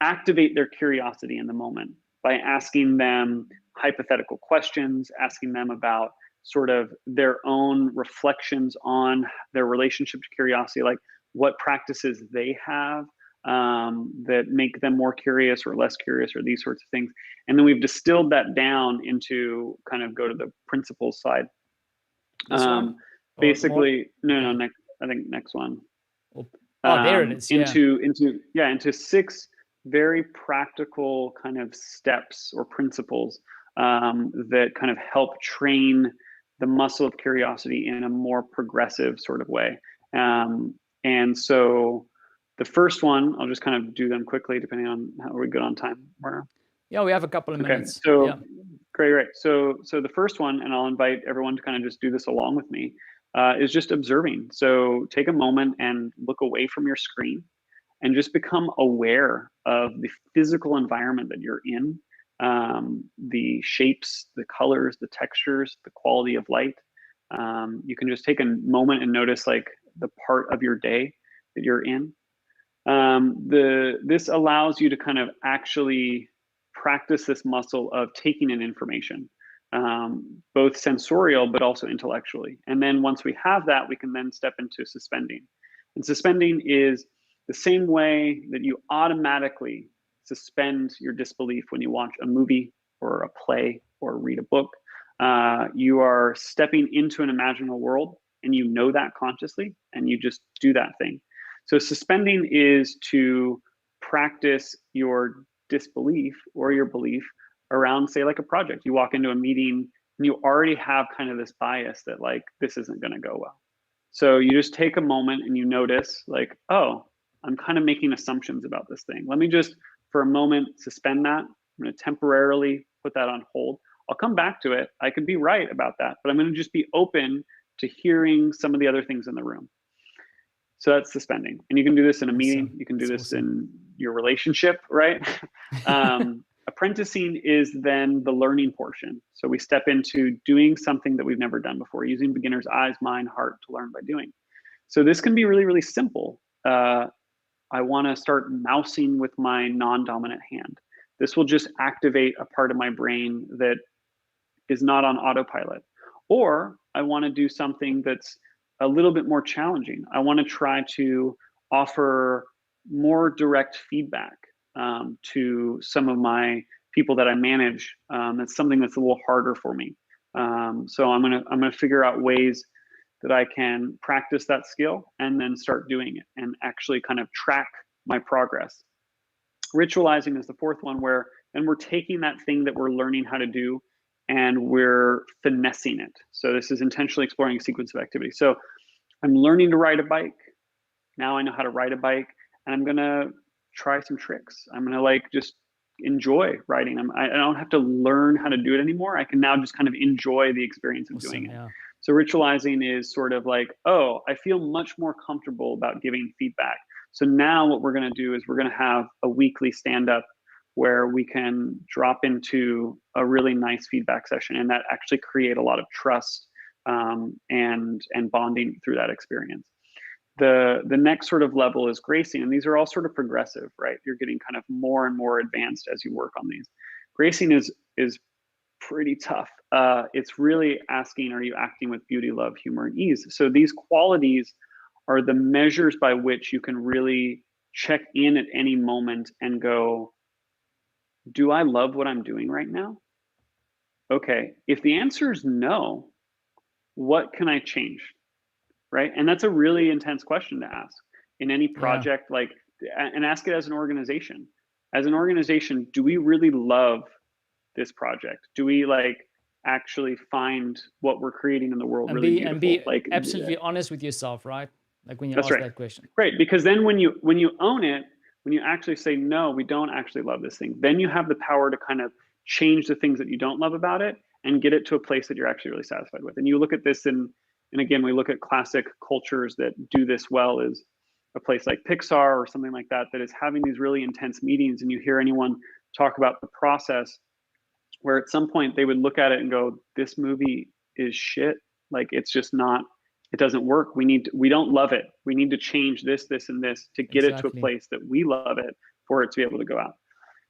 activate their curiosity in the moment by asking them hypothetical questions, asking them about sort of their own reflections on their relationship to curiosity, like what practices they have that make them more curious or less curious, or these sorts of things. And then we've distilled that down into kind of go to the principles side. Basically, no, next, I think next one. Oh, there it is. Into 6 very practical kind of steps or principles that kind of help train the muscle of curiosity in a more progressive sort of way. And so the first one, I'll just kind of do them quickly depending on how we're good on time. Yeah, we have a couple of minutes. So yeah. Great. So the first one, and I'll invite everyone to kind of just do this along with me, is just observing. So take a moment and look away from your screen and just become aware of the physical environment that you're in, the shapes, the colors, the textures, the quality of light. You can just take a moment and notice like the part of your day that you're in. This allows you to kind of actually practice this muscle of taking in information, both sensorial but also intellectually. And then once we have that, we can then step into suspending. And suspending is the same way that you automatically suspend your disbelief when you watch a movie or a play or read a book. You are stepping into an imaginal world, and you know that consciously, and you just do that thing. So suspending is to practice your disbelief or your belief around, say, like a project. You walk into a meeting and you already have kind of this bias that like, this isn't going to go well. So you just take a moment and you notice like, oh, I'm kind of making assumptions about this thing. Let me just, for a moment, suspend that. I'm going to temporarily put that on hold. I'll come back to it. I could be right about that, but I'm going to just be open to hearing some of the other things in the room. So that's suspending. And you can do this in a meeting. You can do this in your relationship, right? Apprenticing is then the learning portion. So we step into doing something that we've never done before, using beginner's eyes, mind, heart to learn by doing. So this can be really, really simple. I want to start mousing with my non-dominant hand. This will just activate a part of my brain that is not on autopilot. Or I want to do something that's a little bit more challenging. I want to try to offer more direct feedback to some of my people that I manage. That's something that's a little harder for me. So I'm gonna figure out ways that I can practice that skill and then start doing it and actually kind of track my progress. Ritualizing is the fourth one, where and we're taking that thing that we're learning how to do and we're finessing it. So this is intentionally exploring a sequence of activities. So I'm learning to ride a bike. Now I know how to ride a bike, and I'm gonna try some tricks. I'm gonna like just enjoy riding. I don't have to learn how to do it anymore. I can now just kind of enjoy the experience of doing it. Yeah. So ritualizing is sort of like, oh, I feel much more comfortable about giving feedback. So now what we're going to do is we're going to have a weekly stand-up where we can drop into a really nice feedback session, and that actually create a lot of trust and bonding through that experience. The next sort of level is gracing, and these are all sort of progressive, right? You're getting kind of more and more advanced as you work on these. Gracing is pretty tough. It's really asking, are you acting with beauty, love, humor, and ease? So these qualities are the measures by which you can really check in at any moment and go, do I love what I'm doing right now? Okay, if the answer is no, what can I change? Right? And that's a really intense question to ask in any project, like, and ask it as an organization. As an organization, do we really love this project? Do we like actually find what we're creating in the world and really be, beautiful? and be like absolutely honest with yourself, right? Like when you that's ask right. that question. Right, because then when you own it, when you actually say, no, we don't actually love this thing, then you have the power to kind of change the things that you don't love about it and get it to a place that you're actually really satisfied with. And you look at this and again, we look at classic cultures that do this well, is a place like Pixar or something like that, that is having these really intense meetings, and you hear anyone talk about the process where at some point they would look at it and go, this movie is shit. Like, it's just not, it doesn't work. We don't love it. We need to change this, this, and this to get it to a place that we love it for it to be able to go out.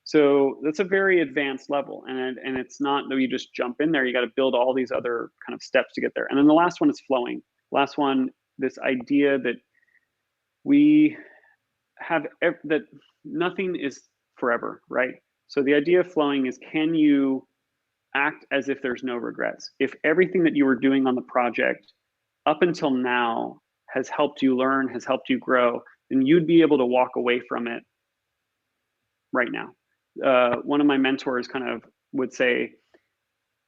So that's a very advanced level. And it's not that you just jump in there. You got to build all these other kind of steps to get there. And then the last one is flowing. Last one, this idea that we have, that nothing is forever, right? So the idea of flowing is, can you act as if there's no regrets? If everything that you were doing on the project up until now has helped you learn, has helped you grow, then you'd be able to walk away from it right now. One of my mentors kind of would say,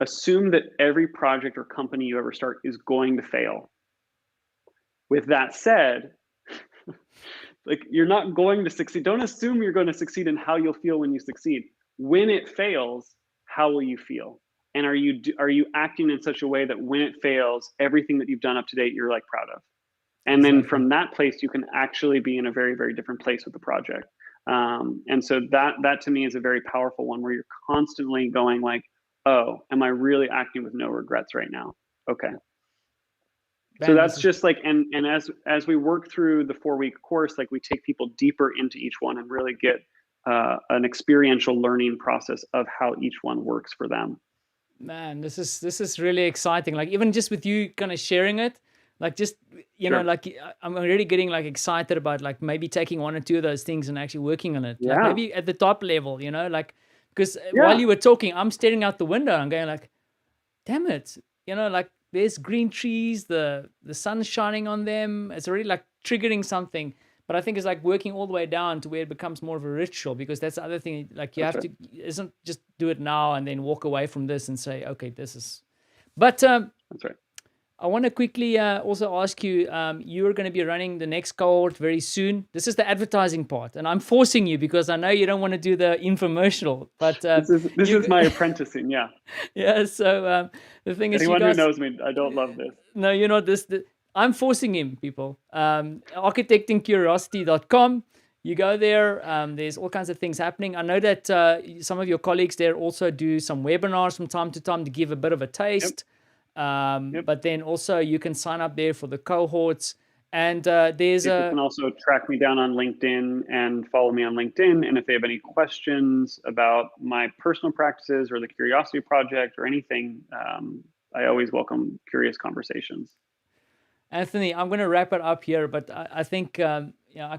assume that every project or company you ever start is going to fail. With that said, like, you're not going to succeed. Don't assume you're going to succeed in how you'll feel when you succeed. When it fails, how will you feel? And are you acting in such a way that when it fails, everything that you've done up to date, you're like proud of? And then from that place, you can actually be in a very, very different place with the project. And so that to me is a very powerful one, where you're constantly going like, oh, am I really acting with no regrets right now? Okay. So that's just like, and as we work through the 4-week course, like, we take people deeper into each one and really get an experiential learning process of how each one works for them. Man, this is really exciting. Like, even just with you kind of sharing it, like, just, you know, like, I'm already getting like excited about like maybe taking 1 or 2 of those things and actually working on it. Like, maybe at the top level, you know, like, because while you were talking, I'm staring out the window and going like, damn it, you know, like, there's green trees, the sun's shining on them. It's already like triggering something. But I think it's like working all the way down to where it becomes more of a ritual, because that's the other thing. Like, you have to, isn't just do it now and then walk away from this and say, okay, this is. But that's right. I want to quickly also ask you, you are going to be running the next cohort very soon. This is the advertising part, and I'm forcing you because I know you don't want to do the infomercial. But this is my apprenticing, yeah. Yeah. So the thing is, anyone who knows me, I don't love this. No, you know this. I'm forcing him, people. Architectingcuriosity.com. You go there. There's all kinds of things happening. I know that some of your colleagues there also do some webinars from time to time to give a bit of a taste. But then also you can sign up there for the cohorts. And there's people can also track me down on LinkedIn and follow me on LinkedIn. And if they have any questions about my personal practices or the Curiosity Project or anything, I always welcome curious conversations. Anthony, I'm going to wrap it up here, but I think I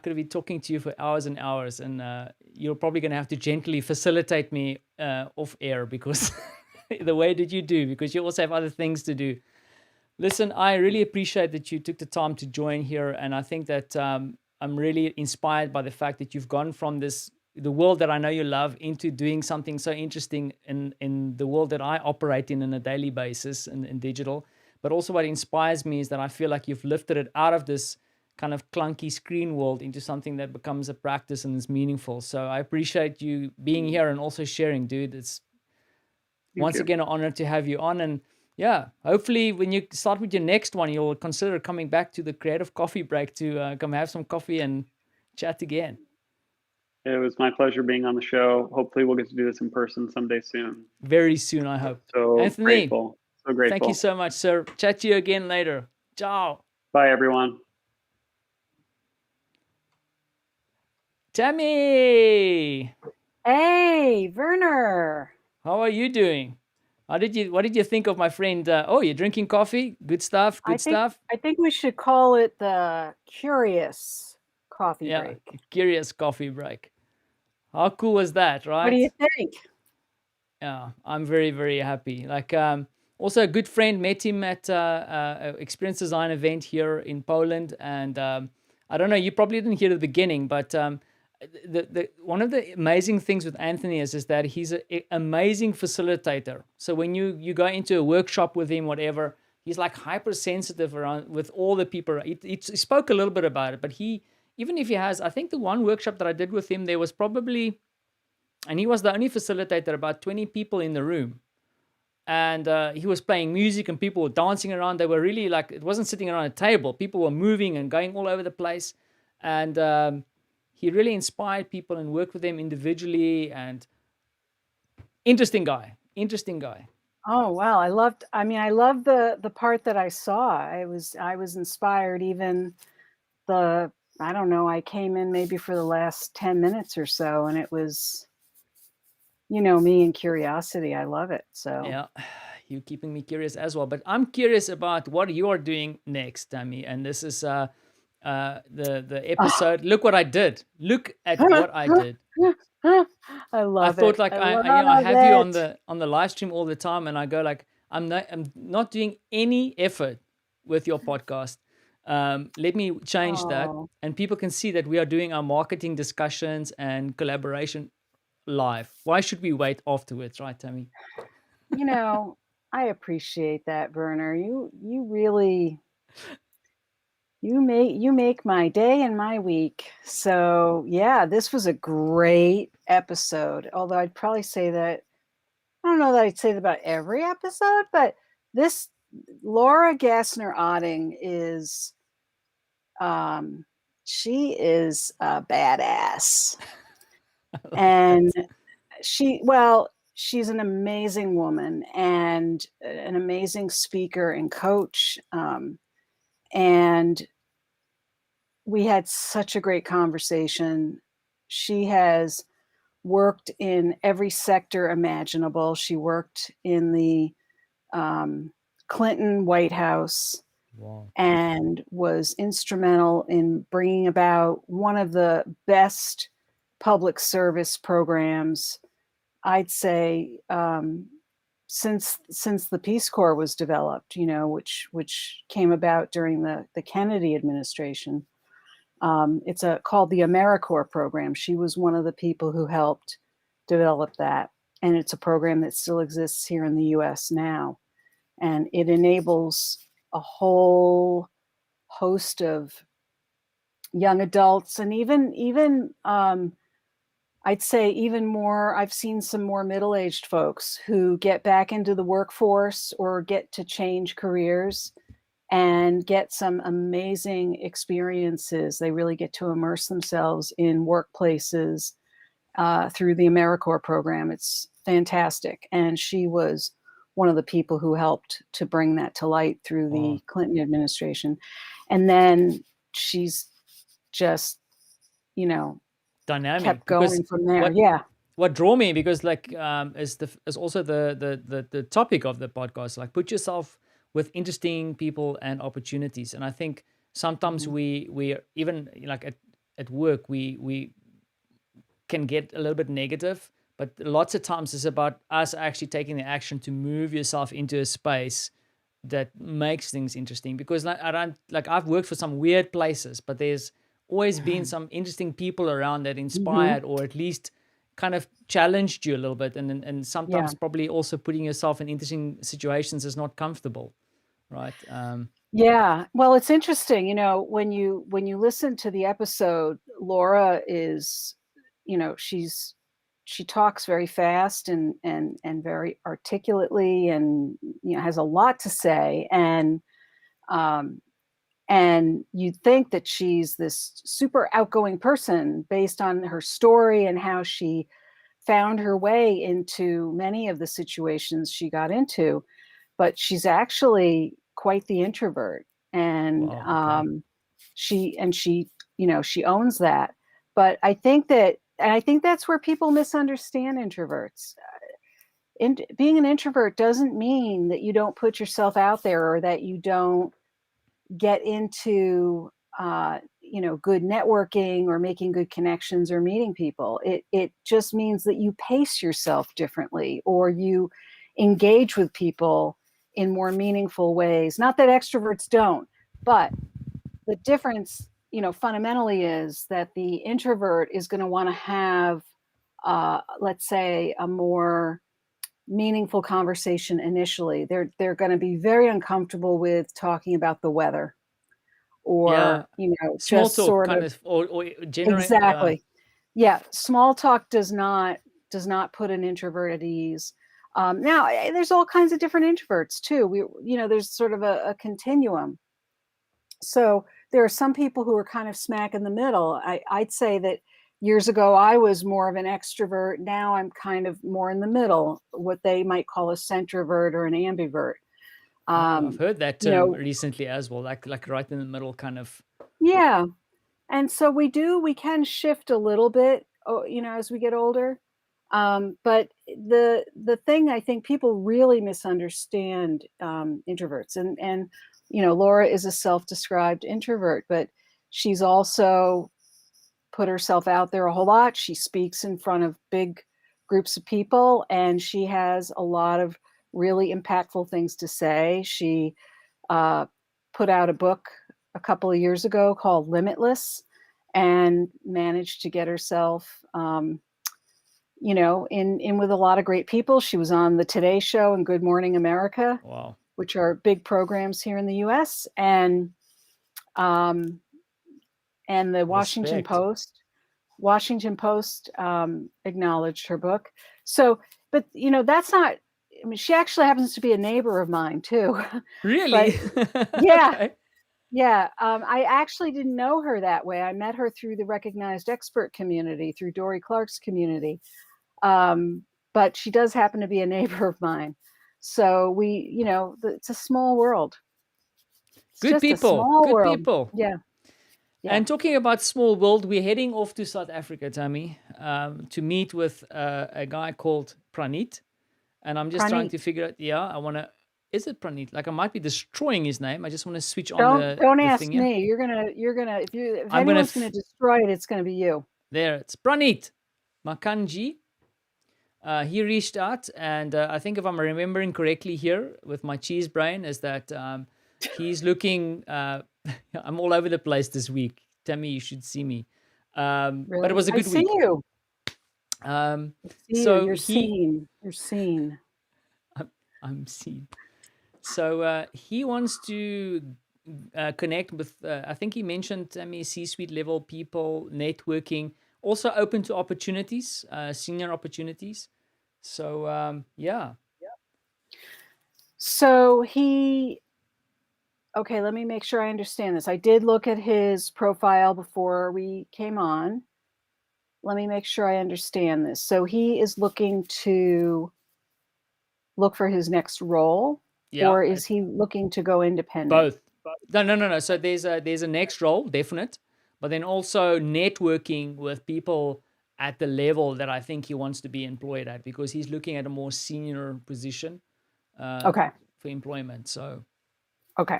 could be talking to you for hours and hours, and you're probably going to have to gently facilitate me off air, because the way that you do, because you also have other things to do. Listen, I really appreciate that you took the time to join here, and I think that I'm really inspired by the fact that you've gone from the world that I know you love into doing something so interesting in the world that I operate in on a daily basis in digital. But also, what inspires me is that I feel like you've lifted it out of this kind of clunky screen world into something that becomes a practice and is meaningful. So I appreciate you being here and also sharing, dude. It's Thank once you. again an honor to have you on. And yeah, hopefully when you start with your next one, you'll consider coming back to the creative coffee break to come have some coffee and chat again. It was my pleasure being on the show. Hopefully, we'll get to do this in person someday soon. Very soon, I hope. So Anthony, grateful. So thank you grateful. so much, sir. Chat to you again later. Ciao. Bye, everyone. Tammy, Hey, Werner. how are you doing? What did you think of my friend? Oh, you're drinking coffee? Good stuff. I Good think stuff. I think we should call it the curious coffee Yeah, break. curious coffee break. How cool was that, What do right? you think? Yeah, I'm very, very happy. Like, also a good friend met him at a Experience Design event here in Poland, and I don't know, you probably didn't hear the beginning, but the one of the amazing things with Anthony is that he's an amazing facilitator. So when you go into a workshop with him, whatever, he's like hypersensitive around with all the people. He spoke a little bit about it, but he, even if he has, I think the one workshop that I did with him, there was probably, and he was the only facilitator, about 20 people in the room. And he was playing music and people were dancing around. They were really like, it wasn't sitting around a table. People were moving and going all over the place. And he really inspired people and worked with them individually. And interesting guy, interesting guy. Oh wow, I loved the part that I saw. I was inspired. Even the I don't know, I came in maybe for the last 10 minutes or so, and it was, me and curiosity. I love it. So Yeah, you keeping me curious as well. But I'm curious about what you are doing next, Tammy. And this is the episode. Look what I did. Look at what I did. I I love thought it. like I I love have you it. on the live stream all the time, and I go like I'm not doing any effort with your podcast. Let me change that, Oh. and people can see that we are doing our marketing discussions and collaboration live. Why should we wait afterwards, right, Tammy? I appreciate that, Werner. You really you make my day and my week. So yeah, this was a great episode. Although I'd probably say that I don't know that I'd say that about every episode, but this Laura Gassner Otting is she is a badass. And she's an amazing woman and an amazing speaker and coach. And we had such a great conversation. She has worked in every sector imaginable. She worked in the Clinton White House. Wow. And was instrumental in bringing about one of the best public service programs, I'd say, since the Peace Corps was developed, which came about during the Kennedy administration. It's called the Americorps program. She was one of the people who helped develop that, and it's a program that still exists here in the U.S. now, and it enables a whole host of young adults, and even I'd say even more. I've seen some more middle-aged folks who get back into the workforce or get to change careers and get some amazing experiences. They really get to immerse themselves in workplaces through the Americorps program. It's fantastic. And she was one of the people who helped to bring that to light through the Wow. Clinton administration. And then she's just, Dynamic, kept because going from there. Yeah. what drew me, because like is also the topic of the podcast, like put yourself with interesting people and opportunities. And I think sometimes Mhm. we are even like at work we can get a little bit negative, but lots of times it's about us actually taking the action to move yourself into a space that makes things interesting, because like I've worked for some weird places, but there's always been some interesting people around that inspired or at least kind of challenged you a little bit, and sometimes probably also putting yourself in interesting situations is not comfortable, right? Yeah, well, it's interesting, when you listen to the episode, Laura is, she talks very fast and very articulately, and has a lot to say, and you think that she's this super outgoing person based on her story and how she found her way into many of the situations she got into, but she's actually quite the introvert, and Wow, okay. she owns that. But I think that's where people misunderstand introverts. Being an introvert doesn't mean that you don't put yourself out there, or that you don't get into good networking or making good connections or meeting people. It just means that you pace yourself differently, or you engage with people in more meaningful ways. Not that extroverts don't, but the difference, fundamentally, is that the introvert is going to want to have, let's say, a more meaningful conversation initially. They're going to be very uncomfortable with talking about the weather, Yeah, or small just talk sort kind of. of, or generate. Exactly. Yeah, small talk does not put an introvert at ease. Now, there's all kinds of different introverts too. There's sort of a continuum. So there are some people who are kind of smack in the middle. I'd say that years ago I was more of an extrovert. Now I'm kind of more in the middle, what they might call a centrovert or an ambivert. Oh, I've heard that You term know, recently as well, like right in the middle, kind of. yeah. And so we can shift a little bit, as we get older. But the thing I think people really misunderstand, introverts, and Laura is a self-described introvert, but she's also put herself out there a whole lot. She speaks in front of big groups of people, and she has a lot of really impactful things to say. She put out a book a couple of years ago called Limitless, and managed to get herself, in with a lot of great people. She was on the Today Show and Good Morning America, Wow. which are big programs here in the U.S. And the Washington Respect. Post acknowledged her book. So, but that's not. I mean, she actually happens to be a neighbor of mine too. But Really? yeah, Okay. yeah. I actually didn't know her that way. I met her through the recognized expert community, through Dory Clark's community. But she does happen to be a neighbor of mine. So it's a small world. It's Good just a people. small Good world. people. Yeah. Yeah. And talking about small world, we're heading off to South Africa, Tammy, to meet with a guy called Pranit. And I'm just trying Pranit. to figure out, I want to, is it Pranit? Like I might be destroying his name. I just want to switch on Don't the ask thing here. me. You're gonna if I'm going anyone's to, gonna destroy it, it's gonna be you. there, it's Pranit Makanji. He reached out, and I think if I'm remembering correctly here with my cheese brain, is that he's looking. I'm all over the place this week. Tammy, you should see me. But it Really? was a I good see week. you. Um, I see you. so You're he, seen. You're seen. I'm seen. So he wants to connect with. I think he mentioned Tammy, C-suite level people, networking, also open to opportunities, senior opportunities. So yeah. So okay, let me make sure I understand this. I did look at his profile before we came on. Let me make sure I understand this. So he is looking to look for his next role, Yeah, or is he looking to go independent? both. No. So there's a next role, definite, but then also networking with people at the level that I think he wants to be employed at, because he's looking at a more senior position Okay. for employment. So Okay.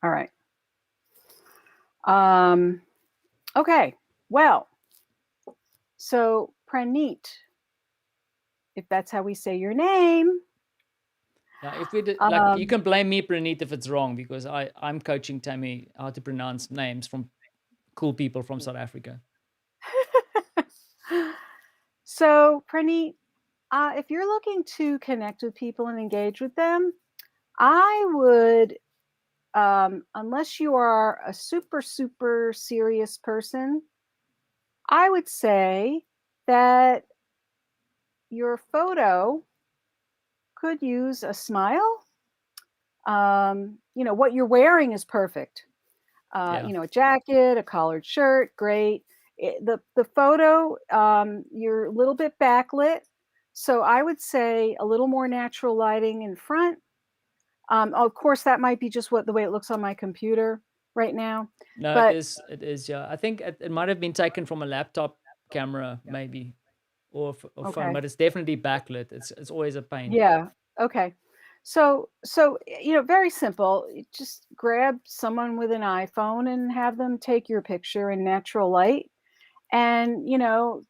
All right. Okay. Well, so Pranit, if that's how we say your name, Yeah, if we did, like, you Um, can blame me, Praneeth, if it's wrong, because I'm coaching Tammy how to pronounce names from cool people from South Africa. so, Praneeth, if you're looking to connect with people and engage with them, I would, unless you are a super, super serious person, I would say that your photo could use a smile. What you're wearing is perfect. Yeah. A jacket, a collared shirt, great. The photo, you're a little bit backlit. So I would say a little more natural lighting in front. Of course, that might be just the way it looks on my computer right now. No, it But is. It is. Yeah, I think it might have been taken from a laptop camera, maybe, or phone, okay, but it's definitely backlit. It's always a pain. yeah, okay. Very simple. Just grab someone with an iPhone and have them take your picture in natural light. And,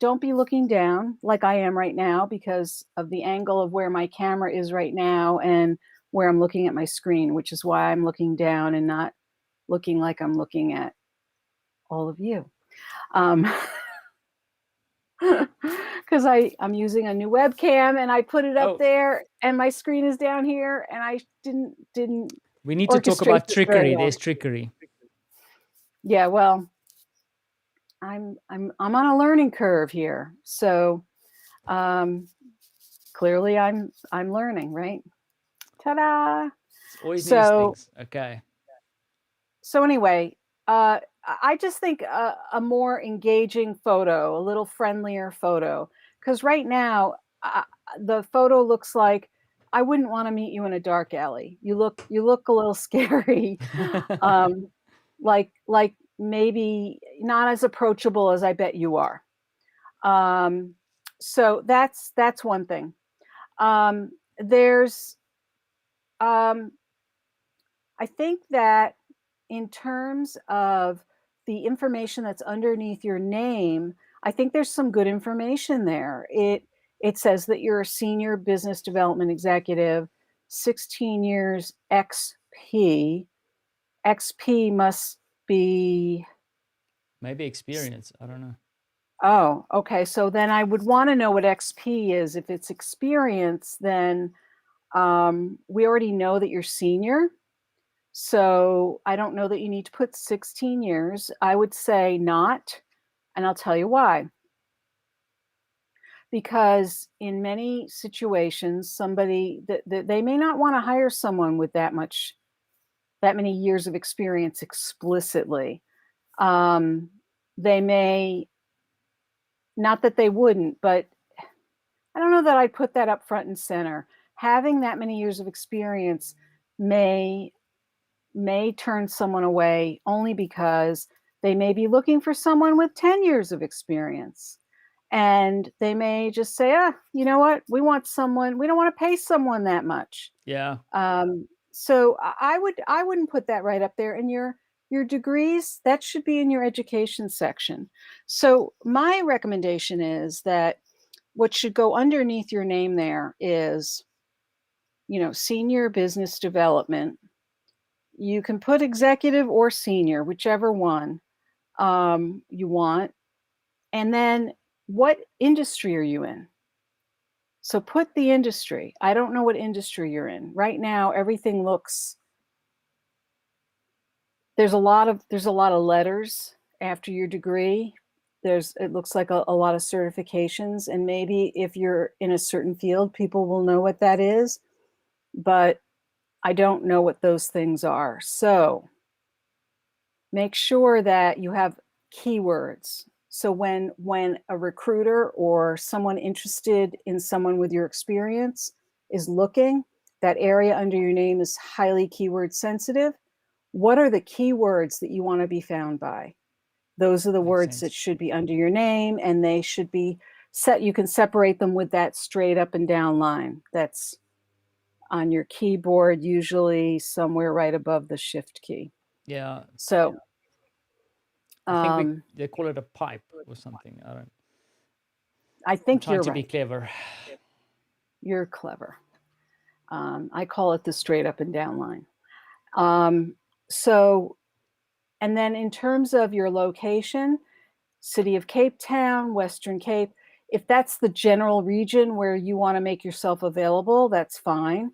don't be looking down like I am right now because of the angle of where my camera is right now and where I'm looking at my screen, which is why I'm looking down and not looking like I'm looking at all of you. Because I'm using a new webcam and I put it up Oh, there and my screen is down here and I didn't we need to talk orchestrate about this very trickery. well. There's trickery. Yeah, well, I'm on a learning curve here. So clearly I'm learning, right? Ta-da! It's always new So things. Okay. anyway, I just think a more engaging photo, a little friendlier photo, because right now the photo looks like I wouldn't want to meet you in a dark alley. You look a little scary, like maybe not as approachable as I bet you are. So that's one thing. There's I think that in terms of the information that's underneath your name, I think there's some good information there. It says that you're a senior business development executive, 16 years XP. XP must be Maybe experience. I don't know. Oh, okay. So then I would want to know what XP is. If it's experience, then we already know that you're senior. So I don't know that you need to put 16 years. I would say not, and I'll tell you why. Because in many situations, somebody that they may not want to hire someone with that many years of experience explicitly. They may, not that they wouldn't, but I don't know that I'd put that up front and center. Having that many years of experience may turn someone away only because they may be looking for someone with 10 years of experience. And they may just say, you know what? We don't want to pay someone that much. Yeah. So I wouldn't put that right up there. And your degrees, that should be in your education section. So my recommendation is that what should go underneath your name there is, senior business development. You can put executive or senior, whichever one you want. And then what industry are you in? So put the industry. I don't know what industry you're in. Right now, everything looks, there's a lot of letters after your degree. It looks like a lot of certifications. And maybe if you're in a certain field, people will know what that is. But I don't know what those things are. So make sure that you have keywords. So when a recruiter or someone interested in someone with your experience is looking, that area under your name is highly keyword sensitive. What are the keywords that you want to be found by? Those are the Makes words sense. that should be under your name, and they should be set. You can separate them with that straight up and down line. That's on your keyboard, usually somewhere right above the shift key. Yeah. So I think they call it a pipe or something. I I'm think trying you're to be right. clever. You're clever. I call it the straight up and down line. So, and then in terms of your location, City of Cape Town, Western Cape, if that's the general region where you want to make yourself available, that's fine.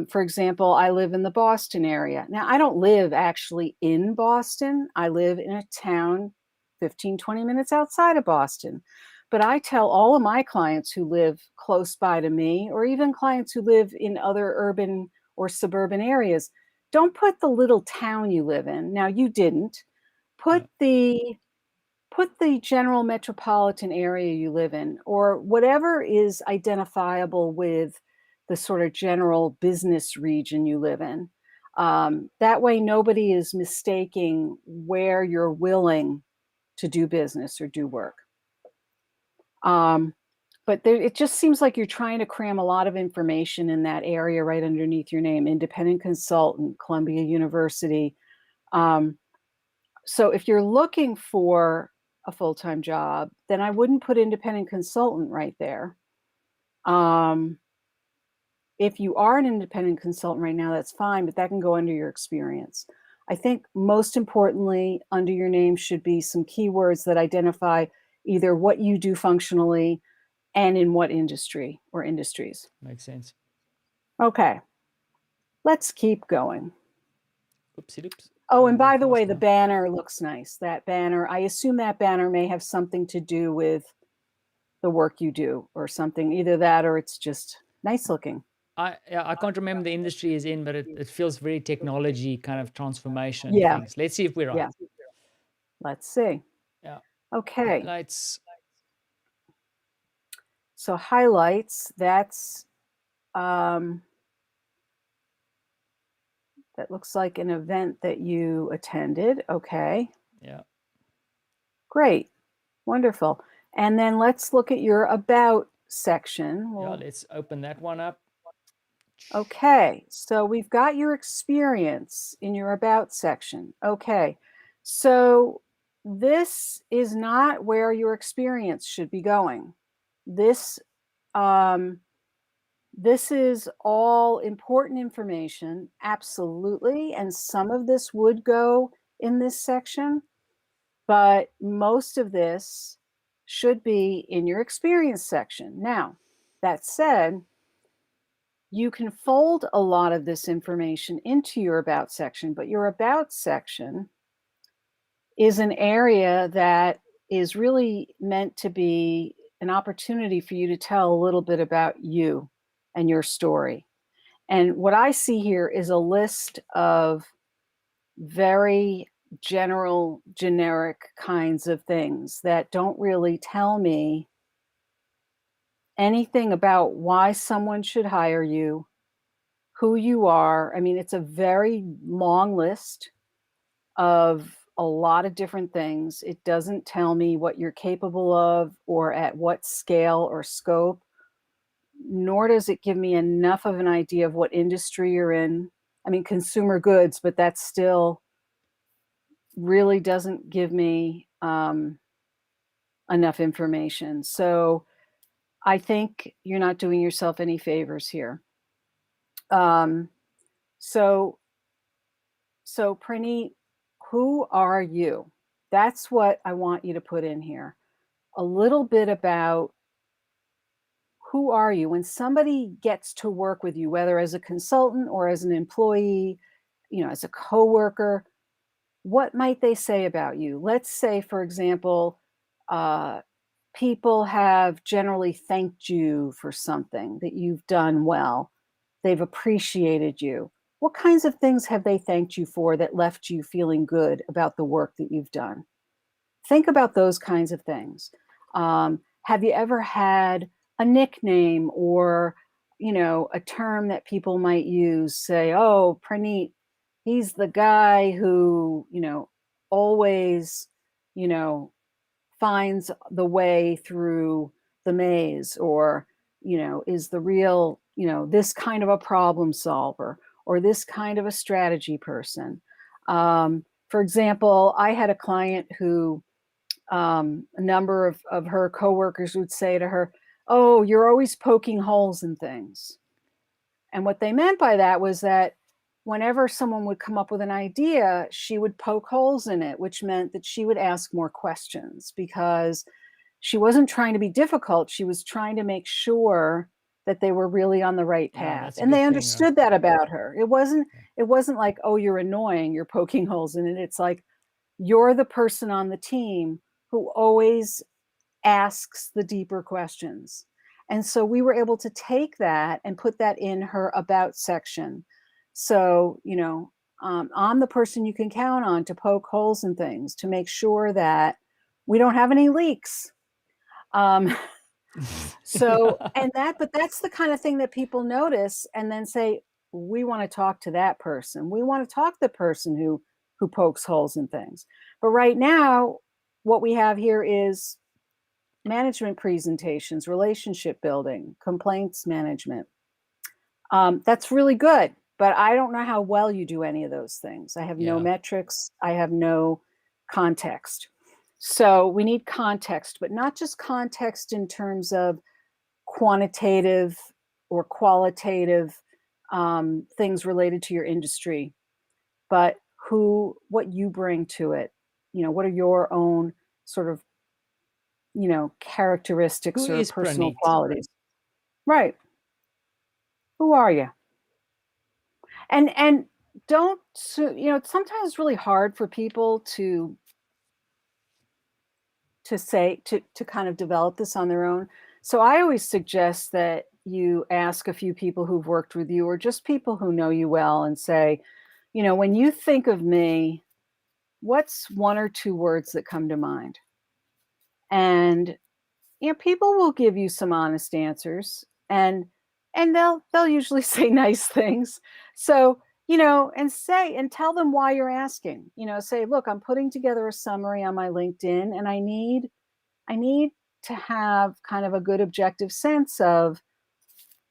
For example, I live in the Boston area. Now, I don't live actually in Boston. I live in a town 15, 20 minutes outside of Boston. But I tell all of my clients who live close by to me, or even clients who live in other urban or suburban areas, don't put the little town you live in. Now, you didn't. Put the general metropolitan area you live in, or whatever is identifiable with the sort of general business region you live in. That way, nobody is mistaking where you're willing to do business or do work. But it just seems like you're trying to cram a lot of information in that area right underneath your name: independent consultant, Columbia University. So if you're looking for a full-time job, then I wouldn't put independent consultant right there. If you are an independent consultant right now, that's fine, but that can go under your experience. I think most importantly, under your name should be some keywords that identify either what you do functionally and in what industry or industries. Makes sense. Okay, let's keep going. Oopsie doops. Oh, and by the way, the banner looks nice. That banner, I assume that banner may have something to do with the work you do or something, either that or it's just nice looking. I can't remember the industry is in, but it feels very technology kind of transformation things. Let's see if we're right. Yeah. Let's see. Yeah. Okay. Highlights. So highlights, that's that looks like an event that you attended. Okay. Yeah. Great. Wonderful. And then let's look at your about section. Yeah, let's open that one up. Okay, so we've got your experience in your about section. Okay, so this is not where your experience should be going. This is all important information, absolutely, and some of this would go in this section, but most of this should be in your experience section. Now, that said, you can fold a lot of this information into your about section, but your about section is an area that is really meant to be an opportunity for you to tell a little bit about you and your story. And what I see here is a list of very general, generic kinds of things that don't really tell me anything about why someone should hire you, who you are. I mean, it's a very long list of a lot of different things. It doesn't tell me what you're capable of or at what scale or scope, nor does it give me enough of an idea of what industry you're in. I mean, consumer goods, but that still really doesn't give me enough information. So I think you're not doing yourself any favors here. So Praneet, who are you? That's what I want you to put in here. A little bit about who are you? When somebody gets to work with you, whether as a consultant or as an employee, you know, as a coworker, what might they say about you? Let's say, for example, people have generally thanked you for something that you've done well. They've appreciated you. What kinds of things have they thanked you for that left you feeling good about the work that you've done? Think about those kinds of things. Have you ever had a nickname or, you know, a term that people might use? Say, oh, Praneet, he's the guy who, you know, always, you know, finds the way through the maze, or, you know, is the real, you know, this kind of a problem solver, or this kind of a strategy person. For example, I had a client who a number of her coworkers would say to her, oh, you're always poking holes in things. And what they meant by that was that whenever someone would come up with an idea, she would poke holes in it, which meant that she would ask more questions, because she wasn't trying to be difficult. She was trying to make sure that they were really on the right path. That's a And good they thing, understood that about her. It wasn't like, oh, you're annoying, you're poking holes in it. It's like, you're the person on the team who always asks the deeper questions. And so we were able to take that and put that in her about section. So, I'm the person you can count on to poke holes in things, to make sure that we don't have any leaks. But that's the kind of thing that people notice and then say, we want to talk to that person. We want to talk to the person who pokes holes in things. But right now, what we have here is management presentations, relationship building, complaints management. That's really good, but I don't know how well you do any of those things. I have no metrics. I have no context. So we need context, but not just context in terms of quantitative or qualitative things related to your industry, but what you bring to it. What are your own sort of, characteristics Who or is personal Praneet? qualities. Right. Who are you? And don't, it's sometimes really hard for people to say, to kind of develop this on their own. So I always suggest that you ask a few people who've worked with you, or just people who know you well, and say, when you think of me, what's one or two words that come to mind? And people will give you some honest answers, and they'll usually say nice things. So, and tell them why you're asking. Say, look, I'm putting together a summary on my LinkedIn, and I need to have kind of a good objective sense of,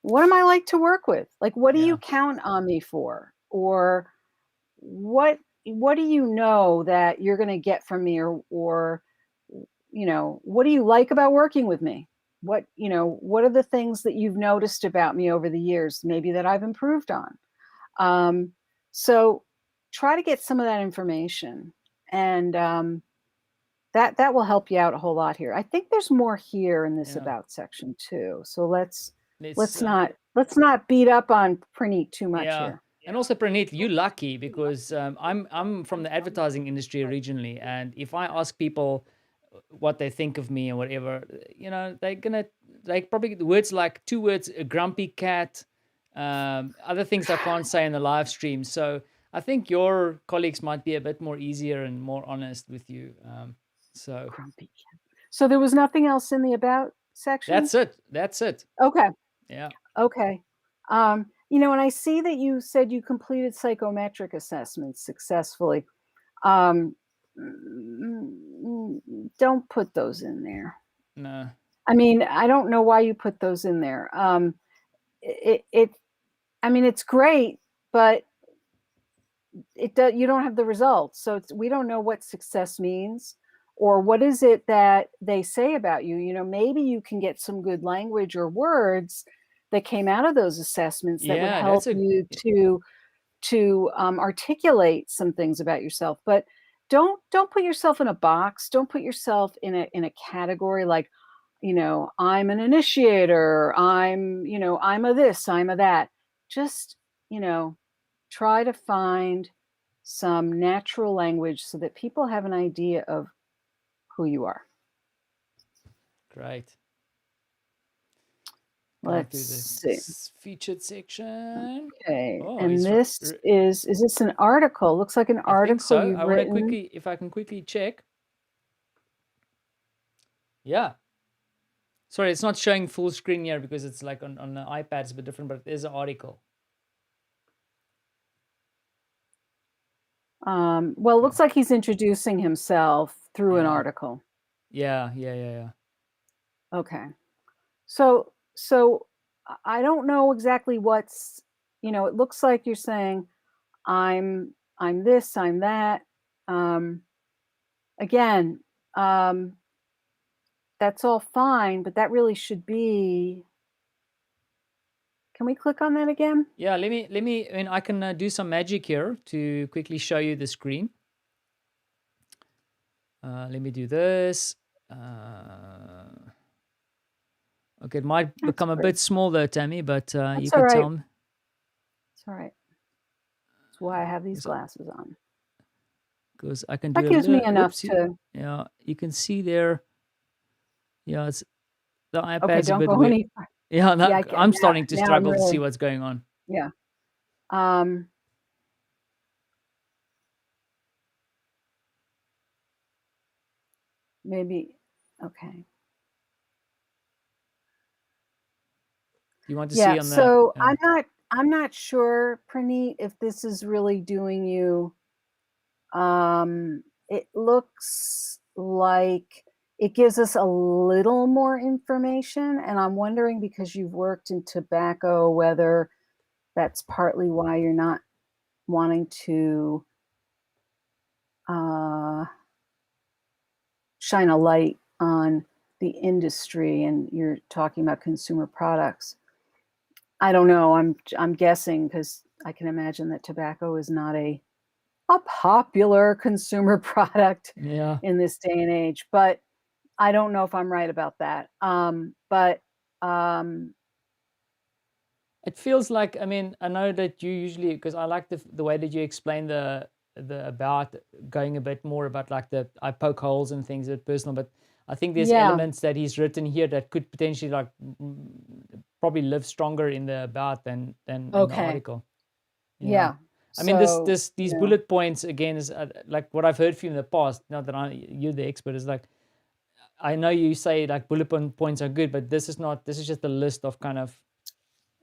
what am I like to work with? Like, what do you count on me for? Or what do you know that you're going to get from me? Or what do you like about working with me? What are the things that you've noticed about me over the years, maybe that I've improved on? So try to get some of that information, and that will help you out a whole lot here. I think there's more here in this about section too. So let's not beat up on Praneet too much here. And also, Praneet, you're lucky because I'm from the advertising industry originally, and if I ask people what they think of me or whatever, they're gonna probably words like 2 words: a grumpy cat, other things I can't say in the live stream. So I think your colleagues might be a bit more easier and more honest with you. Grumpy cat. So there was nothing else in the about section? That's it. Okay. Yeah. Okay. And I see that you said you completed psychometric assessments successfully. Don't put those in there. No. I mean, I don't know why you put those in there. It's great, but you don't have the results. So we don't know what success means, or what is it that they say about you. Maybe you can get some good language or words that came out of those assessments that would help you to articulate some things about yourself. But don't put yourself in a box. Don't put yourself in a category like, I'm an initiator. I'm a this, I'm a that. Just, try to find some natural language so that people have an idea of who you are. Great. Let's see. Featured section. Okay. And this is this an article? Looks like an article. I think so. I want to quickly, if I can quickly check. Yeah. Sorry, it's not showing full screen here because it's like on the iPad, it's a bit different, but there's an article. Well, it looks like he's introducing himself through an article. Yeah. Okay. So I don't know exactly what's, it looks like you're saying, I'm this, I'm that. Again, that's all fine, but that really should be, Can we click on that again? Yeah, let me, I mean, I can do some magic here to quickly show you the screen. Let me do this. Okay, it might become a bit small though, Tammy, but you can tell me. It's all right. That's why I have these glasses on. Because I can do that gives me enough to. Yeah, you can see there. Yeah, it's the iPad's okay, don't a bit go weird. any. Yeah, Yeah, I'm starting to struggle to really, see what's going on. Yeah. Maybe. Okay. You want to see on the? So I'm not sure, Praneet, if this is really doing you. It looks like it gives us a little more information, and I'm wondering, because you've worked in tobacco, whether that's partly why you're not wanting to shine a light on the industry, and you're talking about consumer products. I don't know. I'm guessing, because I can imagine that tobacco is not a popular consumer product in this day and age. But I don't know if I'm right about that. It feels like, I mean, I know that you usually, because I like the way that you explain the about going a bit more about like I poke holes and things that personal, but I think there's elements that he's written here that could potentially like probably live stronger in the about than in the article. Yeah. I mean, these bullet points again is like what I've heard from you in the past. Not that you're the expert, is like, I know you say like bullet points are good, but this is not. This is just a list of kind of.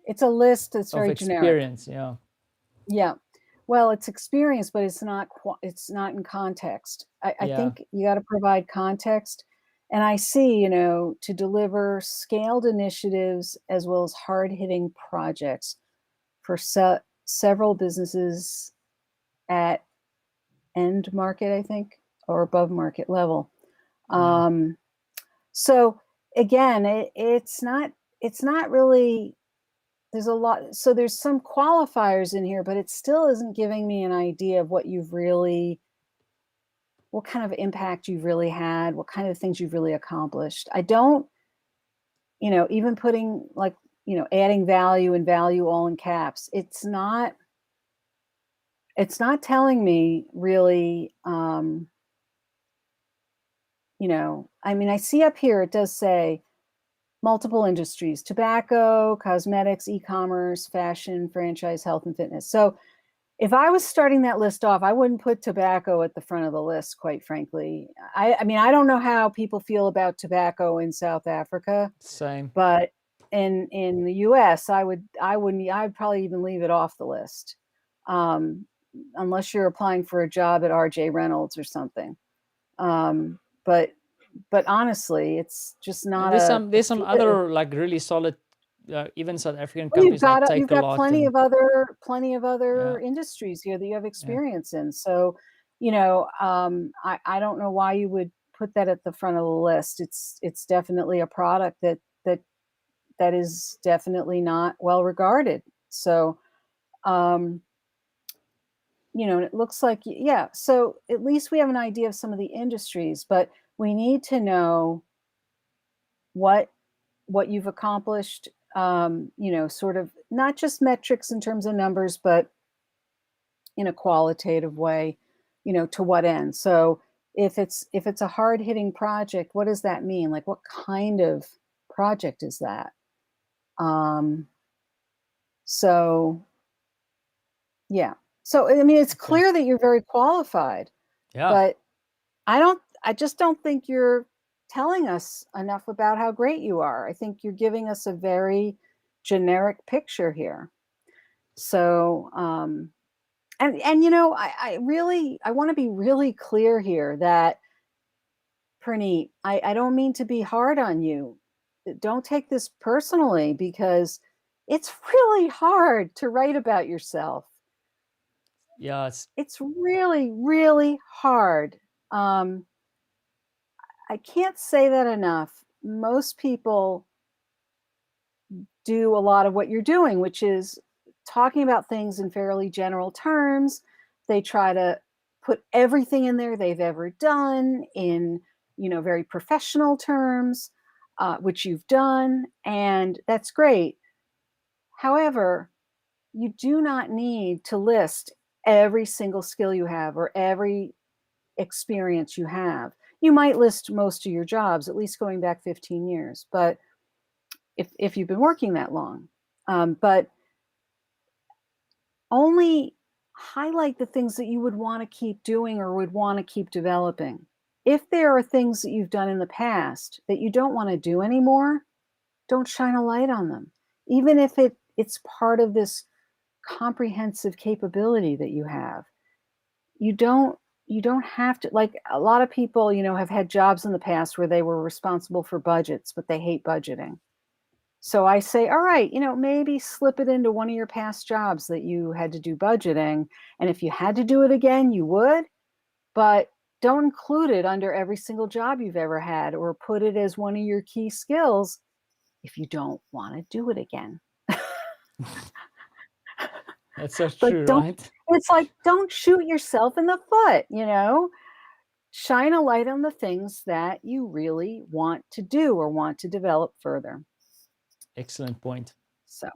It's a list that's very experience, generic. Yeah. Well, it's experience, but it's not in context. I think you got to provide context. And I see, to deliver scaled initiatives as well as hard-hitting projects for several businesses at end market, I think, or above market level. So again, it's not really. There's a lot. So there's some qualifiers in here, but it still isn't giving me an idea of what kind of impact you've really had, what kind of things you've really accomplished. I don't, even putting like, adding value and value all in caps. It's not telling me really, I mean, I see up here, it does say multiple industries: tobacco, cosmetics, e-commerce, fashion, franchise, health, and fitness. So if I was starting that list off, I wouldn't put tobacco at the front of the list, quite frankly. I mean, I don't know how people feel about tobacco in South Africa. Same. But in the US, I'd probably even leave it off the list. Unless you're applying for a job at RJ Reynolds or something. But honestly, it's just not. There's some other like really solid, even South African companies. You've got plenty of other industries here that you have experience in. So, I don't know why you would put that at the front of the list. It's definitely a product that is definitely not well regarded. So, it looks like, so at least we have an idea of some of the industries, but we need to know what you've accomplished, sort of not just metrics in terms of numbers, but in a qualitative way, to what end. So if it's a hard-hitting project, what does that mean? Like, what kind of project is that? So I mean, it's clear that you're very qualified, but I just don't think you're telling us enough about how great you are. I think you're giving us a very generic picture here. So, and I want to be really clear here that, Praneet, I don't mean to be hard on you. Don't take this personally, because it's really hard to write about yourself. It's really, really hard. I can't say that enough. Most people do a lot of what you're doing, which is talking about things in fairly general terms. They try to put everything in there they've ever done in, very professional terms, which you've done, and that's great. However, you do not need to list every single skill you have or every experience you have. You might list most of your jobs, at least going back 15 years, but if you've been working that long. But only highlight the things that you would want to keep doing or would want to keep developing. If there are things that you've done in the past that you don't want to do anymore, don't shine a light on them. Even if it's part of this comprehensive capability that you have. You don't have to, like a lot of people, have had jobs in the past where they were responsible for budgets, but they hate budgeting. So I say, all right, maybe slip it into one of your past jobs that you had to do budgeting. And if you had to do it again, you would, but don't include it under every single job you've ever had or put it as one of your key skills if you don't want to do it again. That's so true, right? It's like, don't shoot yourself in the foot, Shine a light on the things that you really want to do or want to develop further. Excellent point. So,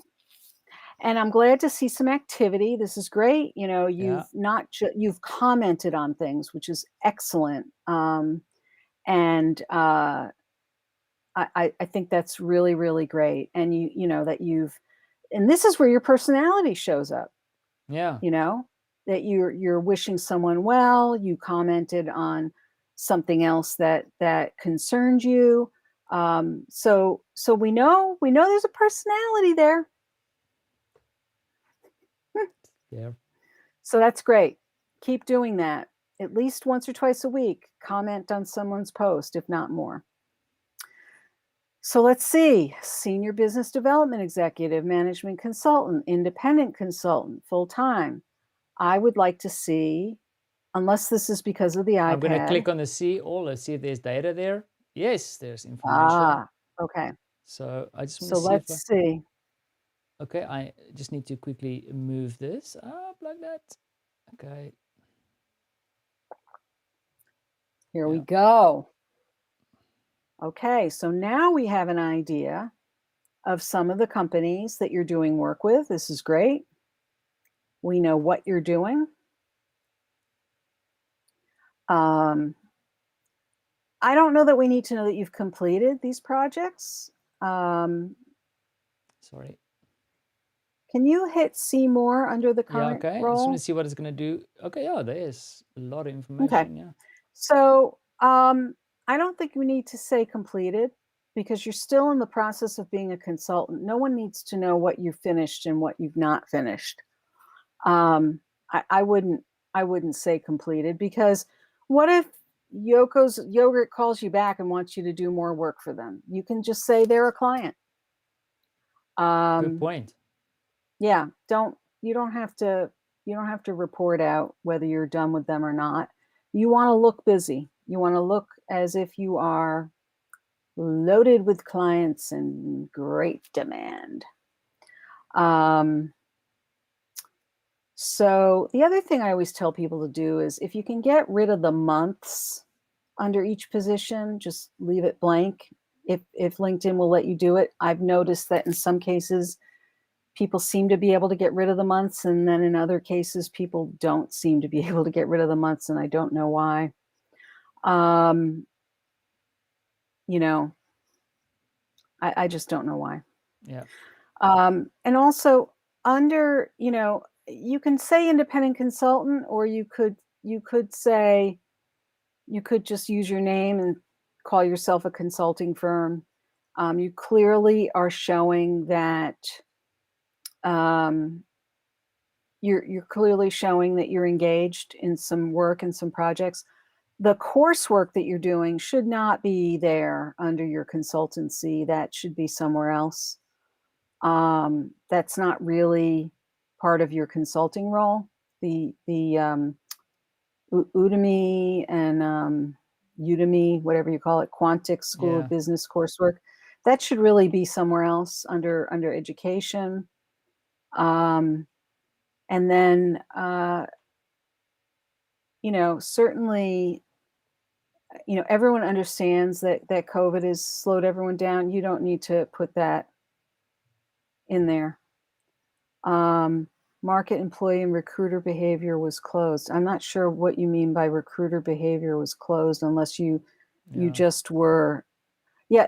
and I'm glad to see some activity. This is great. You've you've commented on things, which is excellent. And I think that's really, really great. And and this is where your personality shows up. Yeah. That you're wishing someone well. You commented on something else that concerned you. So we know there's a personality there. Yeah. So that's great. Keep doing that. At least once or twice a week, comment on someone's post, if not more. So let's see. Senior business development executive, management consultant, independent consultant, full-time. I would like to see, unless this is because of the iPad. I'm going to click on the see all. Let's see if there's data there. Yes, there's information. Ah, okay. So I just want to see. So let's see. Okay, I just need to quickly move this up like that. Okay. Here we go. Okay, so now we have an idea of some of the companies that you're doing work with. This is great. We know what you're doing. I don't know that we need to know that you've completed these projects. Sorry. Can you hit see more under the current okay. role? I just want to see what it's going to do. Okay, yeah, there's a lot of information. Okay. Yeah. So I don't think we need to say completed because you're still in the process of being a consultant. No one needs to know what you've finished and what you've not finished. I wouldn't say completed because what if Yoko's Yogurt calls you back and wants you to do more work for them? You can just say they're a client. Good point. Yeah, you don't have to report out whether you're done with them or not. You want to look busy. You want to look as if you are loaded with clients and great demand. So the other thing I always tell people to do is if you can get rid of the months under each position, just leave it blank. If LinkedIn will let you do it. I've noticed that in some cases, people seem to be able to get rid of the months. And then in other cases, people don't seem to be able to get rid of the months. And I don't know why. I just don't know why. Yeah. And also under, you can say independent consultant, or you could just use your name and call yourself a consulting firm. You clearly are showing that you're clearly showing that you're engaged in some work and some projects. The coursework that you're doing should not be there under your consultancy. That should be somewhere else. That's not really part of your consulting role. The Udemy and Udemy, whatever you call it, Quantix School of Business coursework, that should really be somewhere else under education. And then, certainly, everyone understands that COVID has slowed everyone down. You don't need to put that in there. Market employee and recruiter behavior was closed. I'm not sure what you mean by recruiter behavior was closed, unless you just were. Yeah,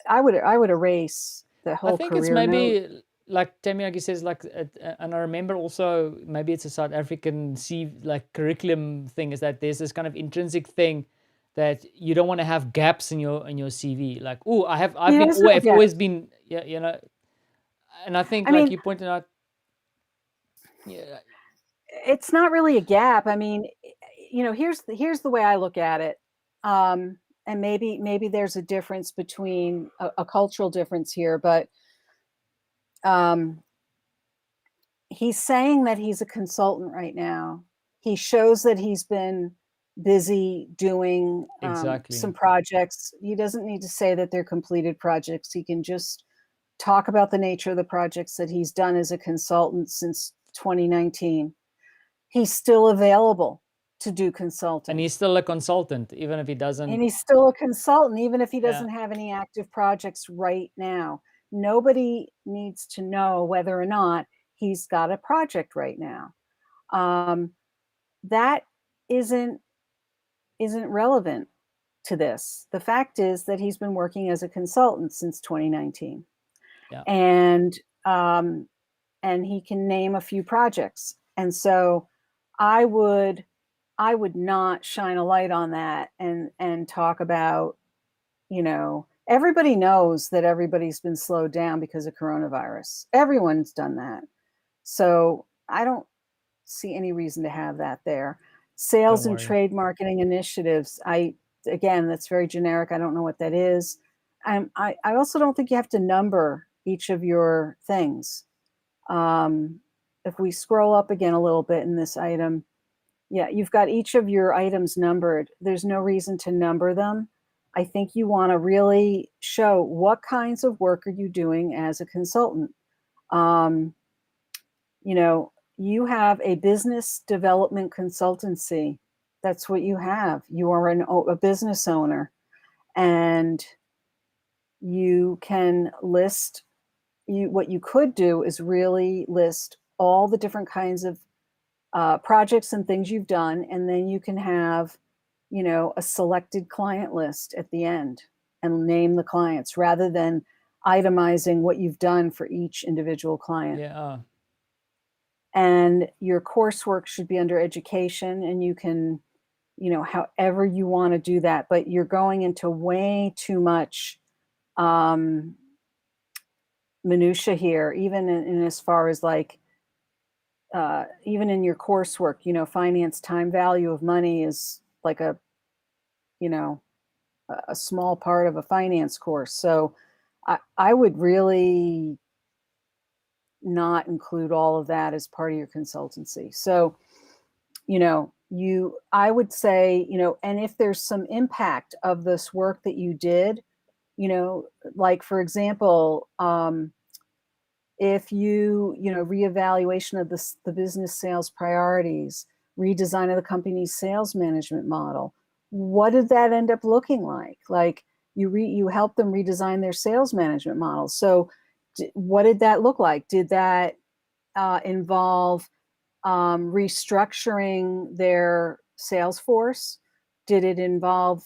I would erase the whole I think career it's maybe note. like Tammy, like you says, like, and I remember also maybe it's a South African curriculum thing, is that there's this kind of intrinsic thing that you don't want to have gaps in your CV. Like, oh, I've always been, and I think, I like mean, you pointed out, yeah, it's not really a gap. I mean, here's the way I look at it. And maybe there's a difference between a cultural difference here, but he's saying that he's a consultant right now. He shows that he's been busy doing exactly. some projects. He doesn't need to say that they're completed projects. He can just talk about the nature of the projects that he's done as a consultant since 2019. He's still available to do consulting. And he's still a consultant, even if he doesn't. And he's still a consultant, even if he doesn't have any active projects right now. Nobody needs to know whether or not he's got a project right now. That isn't relevant to this. The fact is that he's been working as a consultant since 2019. Yeah. And he can name a few projects. And so I would not shine a light on that and talk about, everybody knows that everybody's been slowed down because of coronavirus. Everyone's done that. So I don't see any reason to have that there. Sales and trade marketing initiatives. Again, that's very generic. I don't know what that is. I also don't think you have to number each of your things. If we scroll up again a little bit in this item, yeah, you've got each of your items numbered. There's no reason to number them. I think you want to really show what kinds of work are you doing as a consultant. You have a business development consultancy. That's what you have. You are a business owner, and you can list. What you could do is really list all the different kinds of projects and things you've done, and then you can have, a selected client list at the end and name the clients rather than itemizing what you've done for each individual client. Yeah. And your coursework should be under education, and you can, however you want to do that, but you're going into way too much minutia here, even in as far as like, even in your coursework, finance time value of money is like a small part of a finance course. So I would really not include all of that as part of your consultancy. So, I would say, and if there's some impact of this work that you did, like, for example, if reevaluation of the business sales priorities, redesign of the company's sales management model, what did that end up looking like? Like, you helped them redesign their sales management model. So what did that look like? Did that involve restructuring their sales force? Did it involve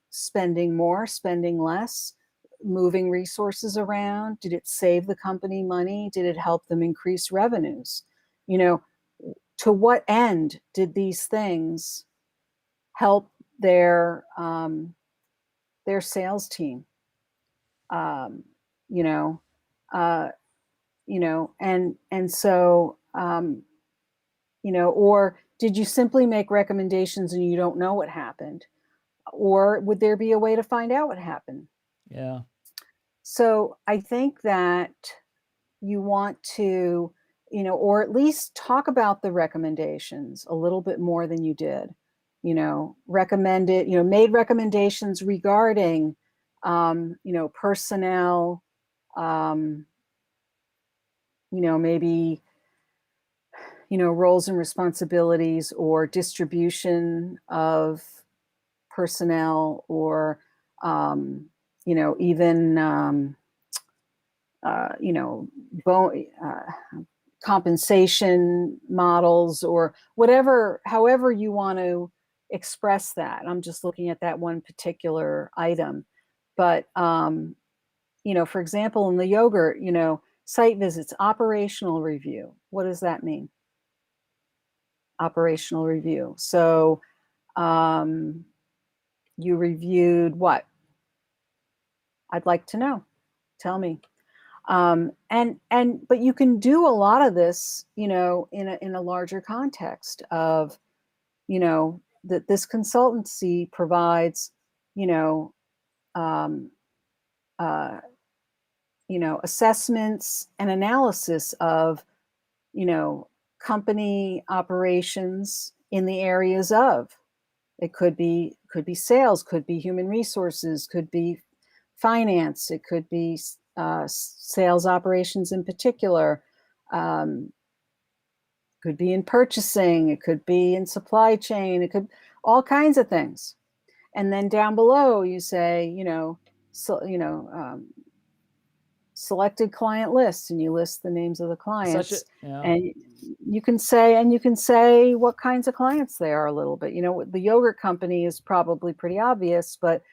spending more, spending less, moving resources around? Did it save the company money? Did it help them increase revenues? To what end did these things help their sales team? And so, or did you simply make recommendations and you don't know what happened? Or would there be a way to find out what happened? Yeah. So I think that you want to, or at least talk about the recommendations a little bit more than you did. Recommended, made recommendations regarding, personnel, maybe, roles and responsibilities or distribution of personnel, or, even, compensation models, or whatever, however you want to express that. I'm just looking at that one particular item. But, for example, in the yogurt, site visits, operational review. What does that mean? Operational review. So you reviewed what? I'd like to know. Tell me. But you can do a lot of this, in a larger context of, that this consultancy provides, assessments and analysis of, company operations in the areas of. It could be sales, could be human resources, could be finance, it could be sales operations in particular, could be in purchasing, it could be in supply chain, it could all kinds of things. And then down below you say, selected client lists, and you list the names of the clients. And you can say what kinds of clients they are a little bit. The yogurt company is probably pretty obvious, but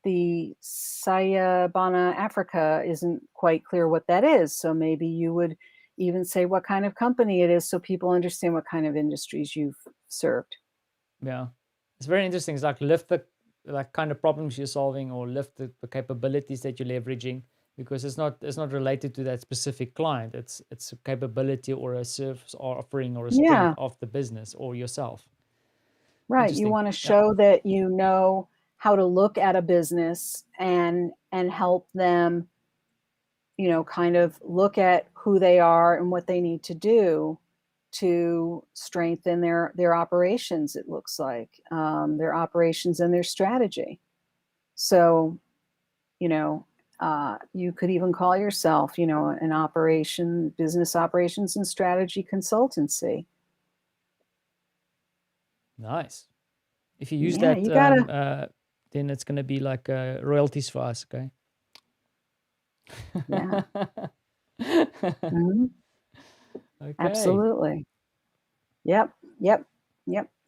the Sayabana Africa isn't quite clear what that is. So maybe you would even say what kind of company it is, so people understand what kind of industries you've served. Yeah, it's very interesting. It's like lift the kind of problems you're solving, or lift the capabilities that you're leveraging, because it's not related to that specific client. It's a capability or a service or offering or a strength of the business or yourself. Right. You want to show that you know how to look at a business and help them, kind of look at who they are and what they need to do to strengthen their operations. It looks like their operations and their strategy. So, you could even call yourself, an business operations and strategy consultancy. Nice. If you use that, then it's going to be like royalties for us, okay? Yeah. Mm-hmm. Okay. Absolutely. Yep.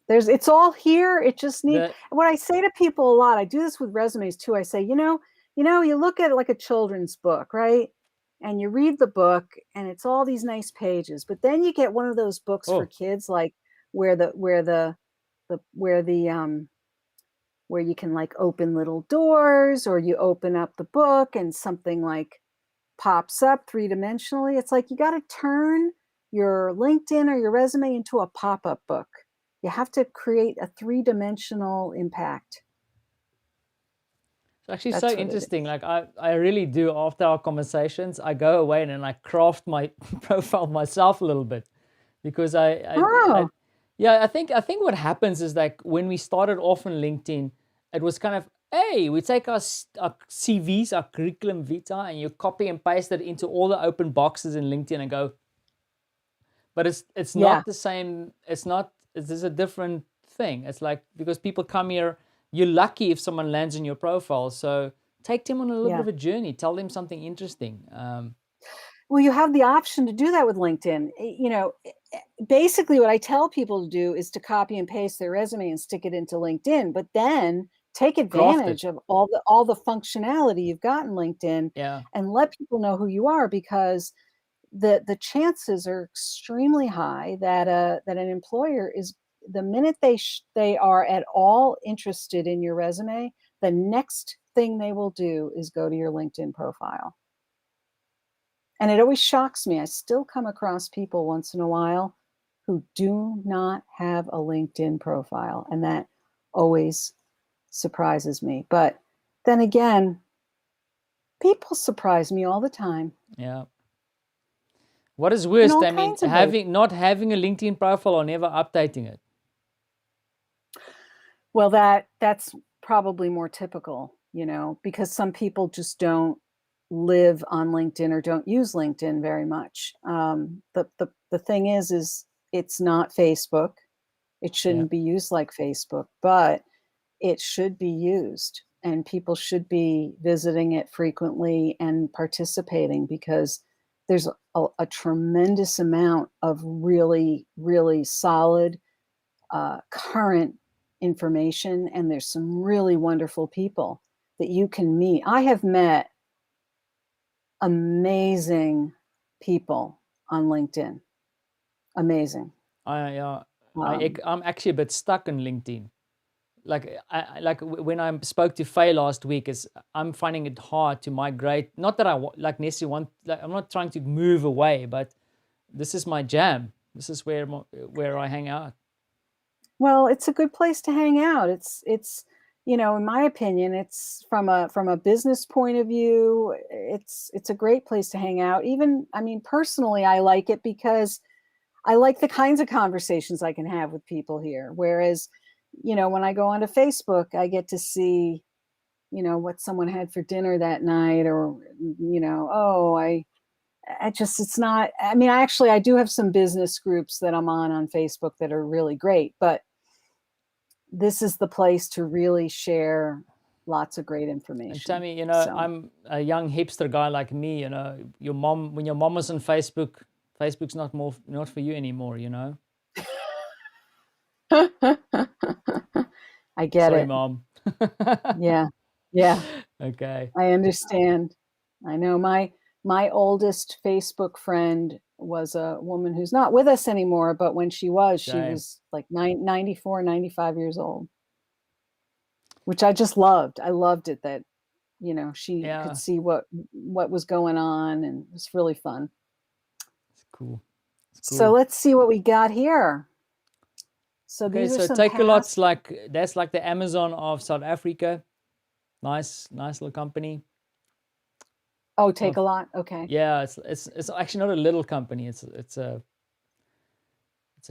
It's all here. It just needs. What I say to people a lot, I do this with resumes too. I say, you look at it like a children's book, right? And you read the book, and it's all these nice pages. But then you get one of those books for kids, like where you can like open little doors, or you open up the book and something like pops up three-dimensionally. It's like you got to turn your LinkedIn or your resume into a pop-up book. You have to create a three-dimensional impact. It's actually so interesting. Like I really do, after our conversations, I go away and I craft my profile myself a little bit, because I think what happens is, like, when we started off on LinkedIn, it was kind of, hey, we take our CVs, our curriculum vitae, and you copy and paste it into all the open boxes in LinkedIn and go. But it's not the same. It's a different thing. It's like, because people come here, you're lucky if someone lands in your profile. So take them on a little bit of a journey. Tell them something interesting. Well, you have the option to do that with LinkedIn. Basically what I tell people to do is to copy and paste their resume and stick it into LinkedIn, but then take advantage of all the functionality you've got in LinkedIn, and let people know who you are, because the chances are extremely high that an employer is, the minute they are at all interested in your resume, the next thing they will do is go to your LinkedIn profile. And it always shocks me. I still come across people once in a while who do not have a LinkedIn profile, and that always surprises me. But then again, people surprise me all the time. Yeah. What is worse? I mean, not having a LinkedIn profile or never updating it. Well, that's probably more typical. because some people just don't live on LinkedIn or don't use LinkedIn very much. The thing is it's not Facebook. It shouldn't be used like Facebook, but it should be used, and people should be visiting it frequently and participating, because there's a tremendous amount of really, really solid current information, and there's some really wonderful people that you can meet. I have met amazing people on LinkedIn. Amazing. I'm actually a bit stuck on LinkedIn. Like when I spoke to Faye last week, I'm finding it hard to migrate. Not that I necessarily want. I'm not trying to move away, but this is my jam. This is where I hang out. Well, it's a good place to hang out. It's in my opinion, it's from a business point of view, it's a great place to hang out. Even, I mean, personally, I like it because I like the kinds of conversations I can have with people here. Whereas, when I go onto Facebook, I get to see, what someone had for dinner that night, or, it's not, I mean, I do have some business groups that I'm on Facebook that are really great, but this is the place to really share lots of great information. And Tammy, I'm a young hipster guy like me, when your mom was on Facebook, Facebook's not for you anymore, I get Sorry, it. Mom. Yeah. Okay. I understand. I know my oldest Facebook friend was a woman who's not with us anymore, but when she was like 94, 95 years old, which I just loved. I loved it that, she could see what was going on, and it was really fun. It's cool. So let's see what we got here. So okay, these are some Take-A-Lot's that's like the Amazon of South Africa. Nice little company. Oh, Take-A-Lot. Okay. Yeah, it's actually not a little company. It's a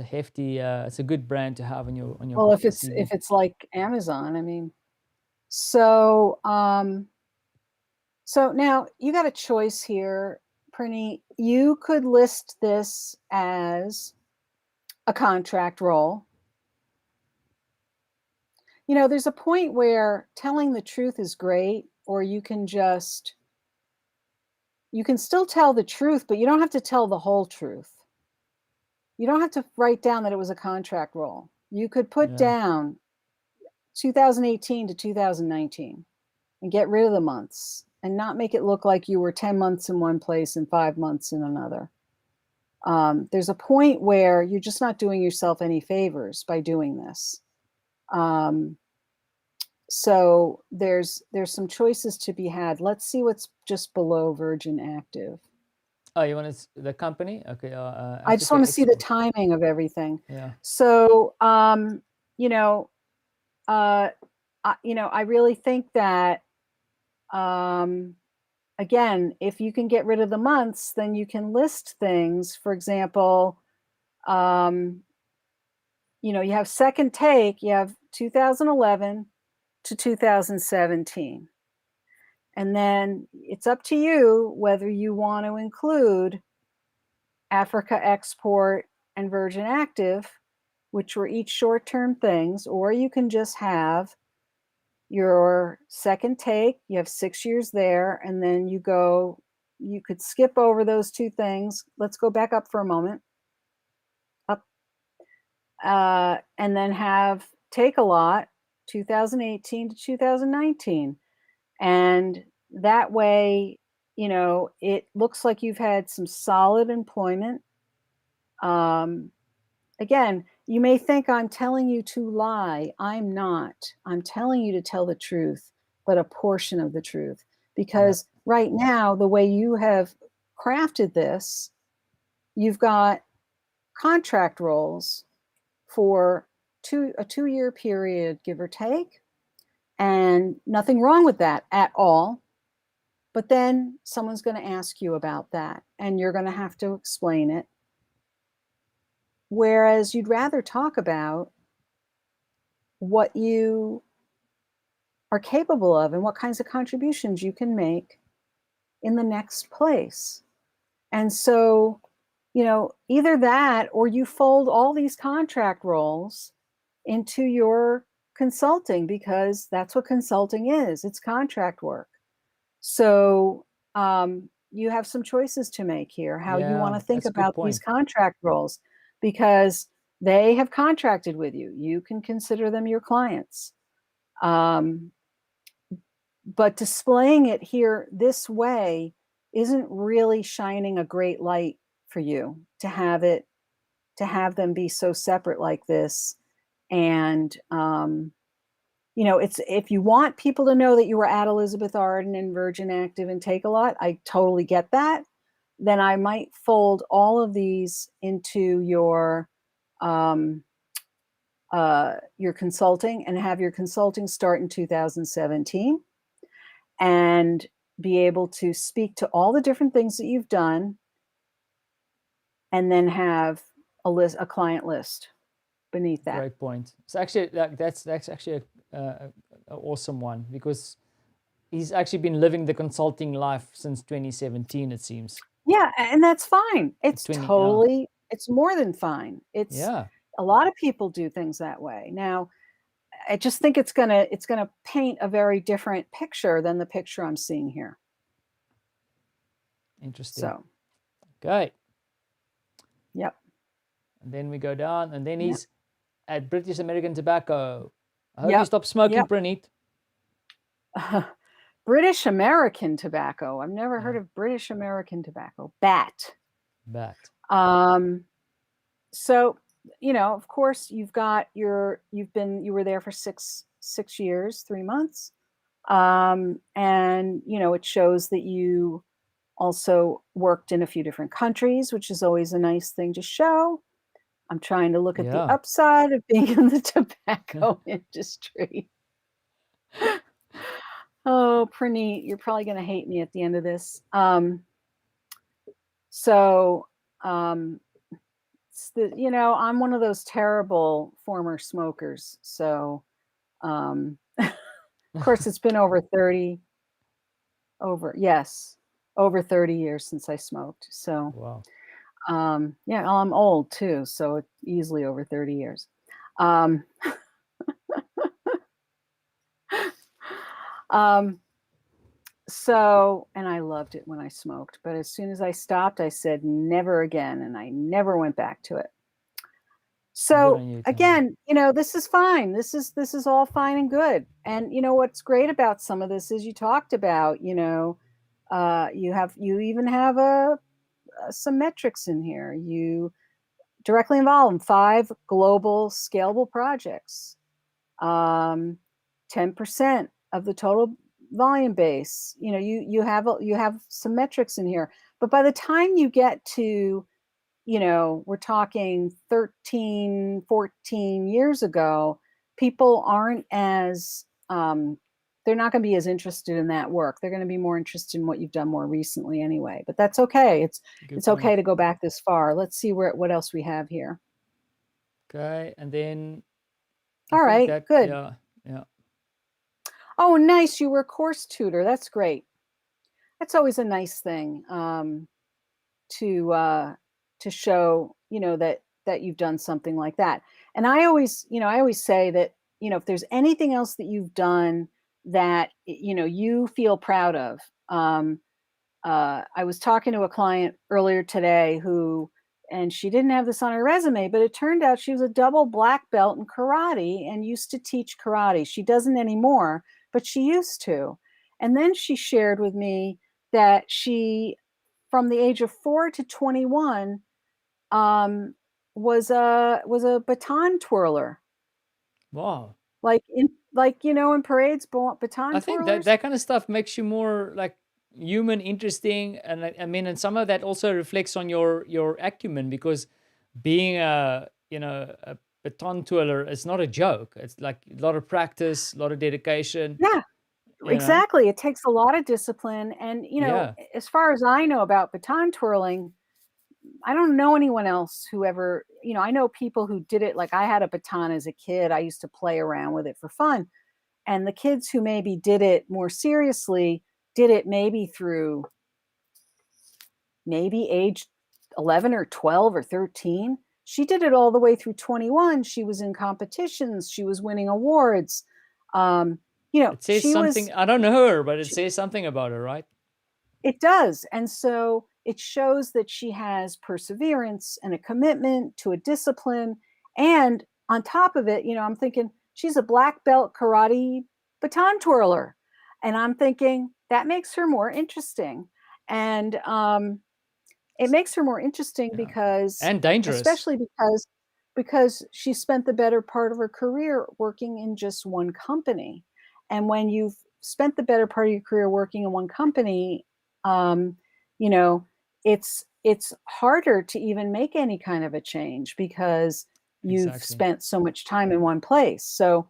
hefty. It's a good brand to have on your. Well, if it's like Amazon, I mean, so now you got a choice here, Prini. You could list this as a contract role. There's a point where telling the truth is great, or you can still tell the truth, but you don't have to tell the whole truth. You don't have to write down that it was a contract role. You could put down 2018 to 2019 and get rid of the months and not make it look like you were 10 months in one place and 5 months in another. There's a point where you're just not doing yourself any favors by doing this. So there's some choices to be had. Let's see what's just below Virgin Active. Oh, you want the company? Okay. I just want to see the timing of everything. Yeah. So, I really think that, again, if you can get rid of the months, then you can list things. For example, you have Second Take, you have 2011 to 2017. And then it's up to you whether you want to include Africa Export and Virgin Active, which were each short-term things, or you can just have your Second Take, you have 6 years there, and then you could skip over those two things. Let's go back up for a moment. Up. And then have Take-A-Lot, 2018 to 2019. And that way, it looks like you've had some solid employment. Again, you may think I'm telling you to lie. I'm not. I'm telling you to tell the truth, but a portion of the truth. Because right now, the way you have crafted this, you've got contract roles for a 2-year period, give or take. And nothing wrong with that at all. But then someone's going to ask you about that, and you're going to have to explain it. Whereas you'd rather talk about what you are capable of and what kinds of contributions you can make in the next place. And so, either that or you fold all these contract roles into your consulting, because that's what consulting is. It's contract work. So you have some choices to make here, how you want to think that's a good about these point. contract roles, because they have contracted with you. You can consider them your clients. But displaying it here this way isn't really shining a great light for you to have them be so separate like this. And it's, if you want people to know that you were at Elizabeth Arden and Virgin Active and Take-A-Lot, I totally get that. Then I might fold all of these into your consulting, and have your consulting start in 2017, and be able to speak to all the different things that you've done, and then have a client list beneath that. Great point. It's actually that's actually a awesome one, because he's actually been living the consulting life since 2017, it seems. Yeah, and that's fine. It's 20, totally, it's more than fine. It's yeah. A lot of people do things that way. Now, I just think it's gonna paint a very different picture than the picture I'm seeing here. Interesting. So, okay. Yep. And then we go down, and then Yep. he's at British American Tobacco. I hope Yep. you stop smoking, Yep. Praneet. British American Tobacco. I've never heard of British American Tobacco. BAT. So, of course, you were there for six years, 3 months. And, it shows that you also worked in a few different countries, which is always a nice thing to show. I'm trying to look at the upside of being in the tobacco industry. Oh, Praneet, you're probably going to hate me at the end of this. I'm one of those terrible former smokers. So, of course, it's been over 30 years since I smoked. So, wow. I'm old too, so it's easily over 30 years. So, and I loved it when I smoked, but as soon as I stopped, I said never again, and I never went back to it. So again, this is fine. This is all fine and good. And what's great about some of this is you talked about, you even have some metrics in here. You directly involved in 5 global scalable projects, 10% of the total volume base. You have some metrics in here, but by the time you get to, we're talking 13, 14 years ago, people aren't as they're not going to be as interested in that work. They're going to be more interested in what you've done more recently anyway, but that's okay. It's okay to go back this far. Let's see what else we have here. Okay, and then all right, good. Yeah. Oh, nice. You were a course tutor. That's great. That's always a nice thing to show, that you've done something like that. And I always say that, if there's anything else that you've done that, you feel proud of. I was talking to a client earlier today and she didn't have this on her resume, but it turned out she was a double black belt in karate and used to teach karate. She doesn't anymore, but she used to. And then she shared with me that she, from the age of 4 to 21, was a baton twirler. Wow. In parades, baton I think twirlers. that kind of stuff makes you more like human, interesting, and I mean, and some of that also reflects on your acumen, because being a baton twirler is not a joke. It's like a lot of practice, a lot of dedication. Yeah, exactly. It takes a lot of discipline, and as far as I know about baton twirling, I don't know anyone else who ever, I know people who did it. Like I had a baton as a kid. I used to play around with it for fun. And the kids who maybe did it more seriously did it maybe through maybe age 11 or 12 or 13. She did it all the way through 21. She was in competitions. She was winning awards. It says she something, was, I don't know her, but it says something about her, right? it does. And so it shows that she has perseverance and a commitment to a discipline. And on top of it, I'm thinking she's a black belt karate baton twirler. And I'm thinking that makes her more interesting. And it makes her more interesting because, and dangerous, especially because she spent the better part of her career working in just one company. And when you've spent the better part of your career working in one company, it's harder to even make any kind of a change because you've spent so much time in one place. So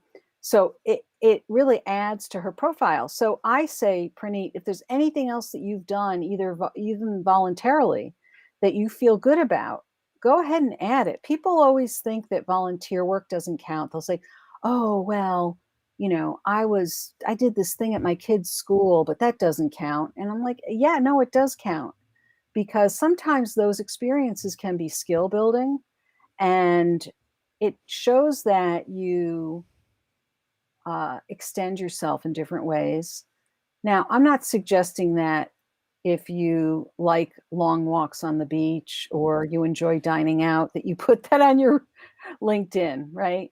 it really adds to her profile. So I say, Praneet, if there's anything else that you've done, even voluntarily, that you feel good about, go ahead and add it. People always think that volunteer work doesn't count. They'll say, oh, well, I did this thing at my kid's school, but that doesn't count. And I'm like, yeah, no, it does count, because sometimes those experiences can be skill building, and it shows that you extend yourself in different ways. Now, I'm not suggesting that if you like long walks on the beach or you enjoy dining out, that you put that on your LinkedIn, right?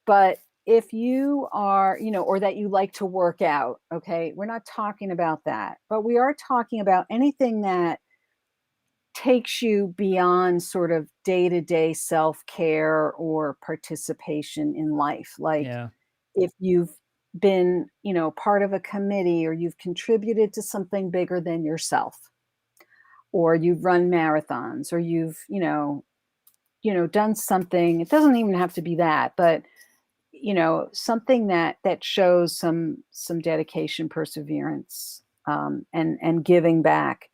But if you are, or that you like to work out, okay, we're not talking about that, but we are talking about anything that takes you beyond sort of day-to-day self-care or participation in life. Like if you've been, part of a committee, or you've contributed to something bigger than yourself, or you've run marathons, or you've, done something. It doesn't even have to be that, but something that shows some dedication, perseverance, and giving back.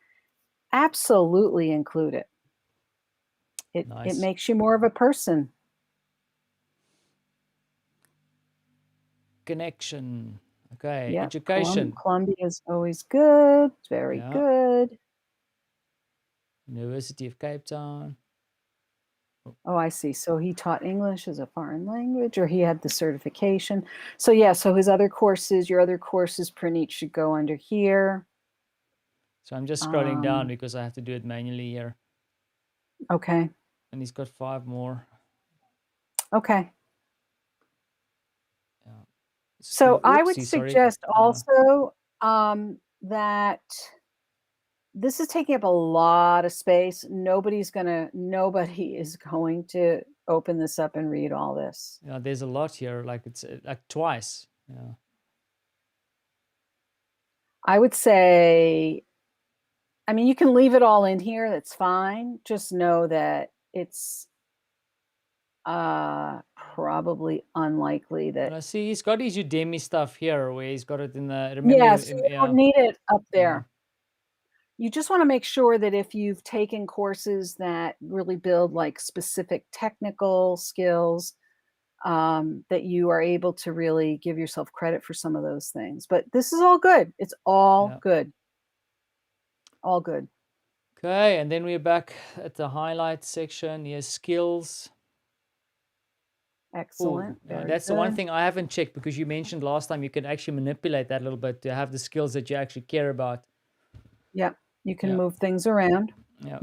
Absolutely include it. It makes you more of a person. Connection. Okay. Yep. Education. Columbia is always good. Very good. University of Cape Town. Oh, I see. So he taught English as a foreign language, or he had the certification. So yeah, so his other courses, your other courses, Praneet, should go under here. So I'm just scrolling down because I have to do it manually here. Okay. And he's got 5 more. Okay. Yeah. So I would suggest also that this is taking up a lot of space. Nobody is going to open this up and read all this. Yeah, there's a lot here. Like it's like twice. Yeah. I would say, I mean, you can leave it all in here. That's fine. Just know that it's probably unlikely that. But I see he's got his Udemy stuff here, where he's got it in the. Yes, you don't need it up there. You just want to make sure that if you've taken courses that really build like specific technical skills, that you are able to really give yourself credit for some of those things. But this is all good. It's all good. All good. Okay, and then we're back at the highlights section. Here's skills. Excellent. That's the one thing I haven't checked, because you mentioned last time you can actually manipulate that a little bit to have the skills that you actually care about. Yep. You can move things around. Yeah.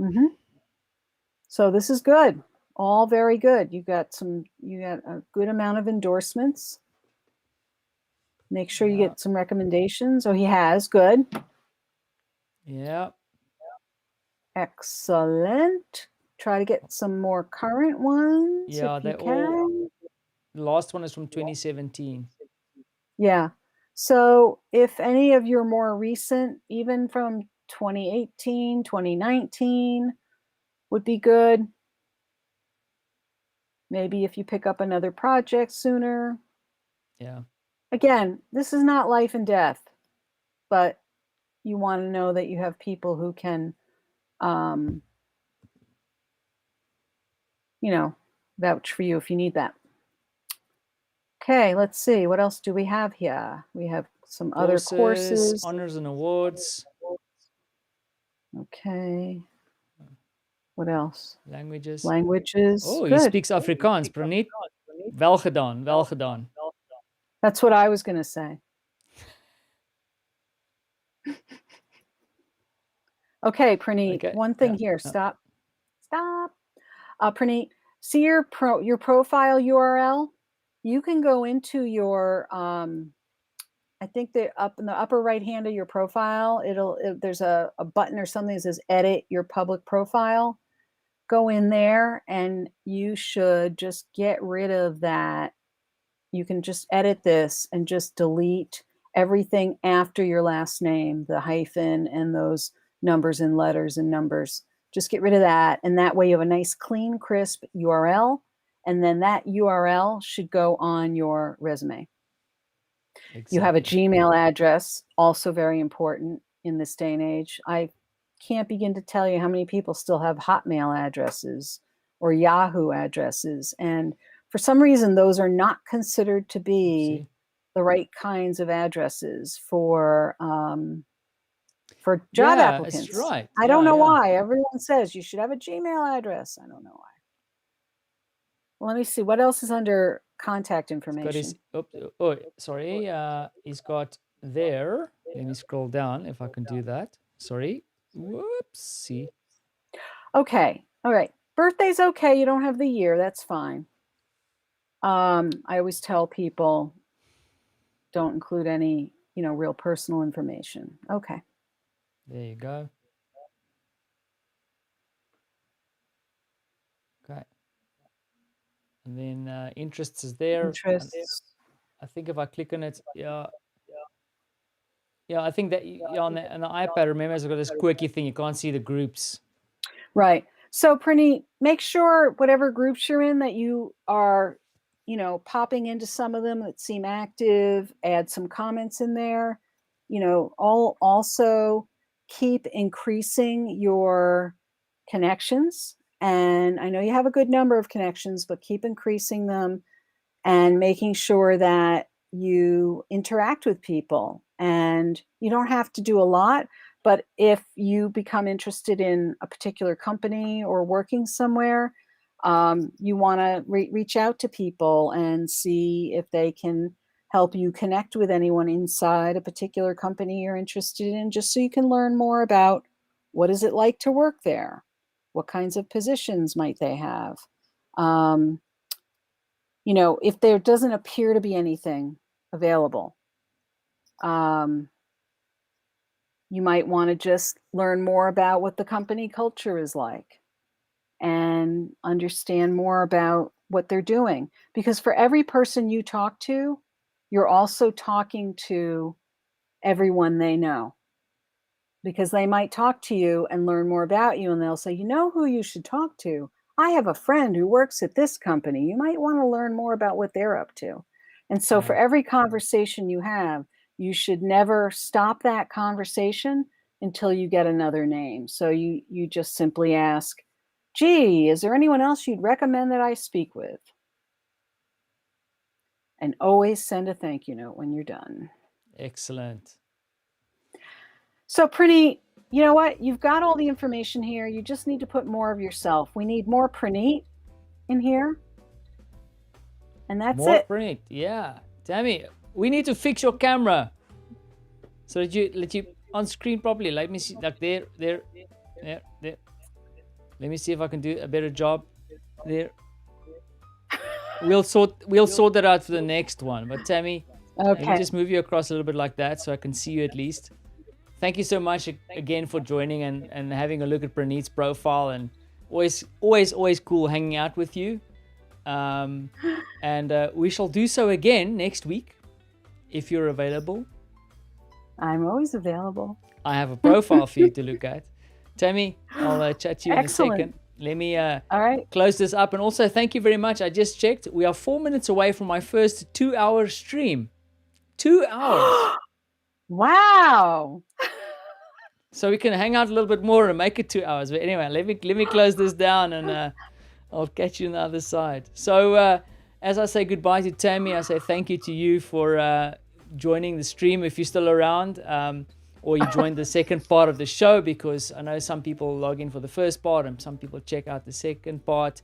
So this is good. All very good. You got a good amount of endorsements. Make sure you get some recommendations. Oh, he has. Good. Yeah. Excellent. Try to get some more current ones. Yeah, if you can. The last one is from 2017. Yeah. So if any of your more recent, even from 2018, 2019, would be good. Maybe if you pick up another project sooner. Yeah. Again, this is not life and death, but you want to know that you have people who can, vouch for you if you need that. Okay, let's see. What else do we have here? We have some other Courses, courses. honors and awards, Okay. What else? languages. Languages. Oh, he Good. speaks Afrikaans. Praneet, wel gedaan, wel gedaan. That's what I was going to say. Okay, Praneet, Okay, one thing yeah, here. yeah. Stop. Praneet, see your profile URL? You can go into your, I think that up in the upper right hand of your profile, there's a button or something that says edit your public profile. Go in there and you should just get rid of that. You can just edit this and just delete everything after your last name, the hyphen and those numbers and letters and numbers. Just get rid of that. And that way you have a nice, clean, crisp URL. And then that URL should go on your resume. Exactly. You have a Gmail address, also very important in this day and age. I can't begin to tell you how many people still have Hotmail addresses or Yahoo addresses. And for some reason, those are not considered to be the right kinds of addresses for job applicants. That's right. I don't know why. Everyone says you should have a Gmail address. I don't know why. Well, let me see. What else is under contact information? He's got there. Let me scroll down if I can do that. Sorry. Whoopsie. Okay. All right. Birthday's okay. You don't have the year. That's fine. I always tell people don't include any, real personal information. Okay. There you go. Okay. And then interests is there. Interests. I think if I click on it, yeah, I think that on the iPad, remember, it's got this quirky thing. You can't see the groups. Right. So, Praneet, make sure whatever groups you're in that you are, popping into some of them that seem active, add some comments in there, also keep increasing your connections. And I know you have a good number of connections, but keep increasing them and making sure that you interact with people. And you don't have to do a lot, but if you become interested in a particular company or working somewhere, you want to reach out to people and see if they can help you connect with anyone inside a particular company you're interested in, just so you can learn more about what is it like to work there? What kinds of positions might they have? If there doesn't appear to be anything available, you might want to just learn more about what the company culture is like and understand more about what they're doing. Because for every person you talk to, you're also talking to everyone they know. Because they might talk to you and learn more about you, and they'll say, you know who you should talk to? I have a friend who works at this company. You might want to learn more about what they're up to. And so for every conversation you have, you should never stop that conversation until you get another name. So you just simply ask, gee, is there anyone else you'd recommend that I speak with? And always send a thank you note when you're done. Excellent. So Praneet, you know what? You've got all the information here. You just need to put more of yourself. We need more Praneet in here. And that's more it. More Praneet, yeah. Tammy, we need to fix your camera so that you on screen properly. Let me see, like there. Let me see if I can do a better job there. We'll sort that out for the next one. But Tammy, let me just move you across a little bit like that so I can see you at least. Thank you so much again for joining and having a look at Praneet's profile, and always cool hanging out with you. And we shall do so again next week if you're available. I'm always available. I have a profile for you to look at. Tammy, I'll chat to you in a second. Let me close this up. And also, thank you very much. I just checked. We are 4 minutes away from my first 2-hour stream. 2 hours. Wow. So we can hang out a little bit more and make it 2 hours. But anyway, let me close this down, and I'll catch you on the other side. So as I say goodbye to Tammy, I say thank you to you for joining the stream if you're still around, or you joined the second part of the show, because I know some people log in for the first part and some people check out the second part.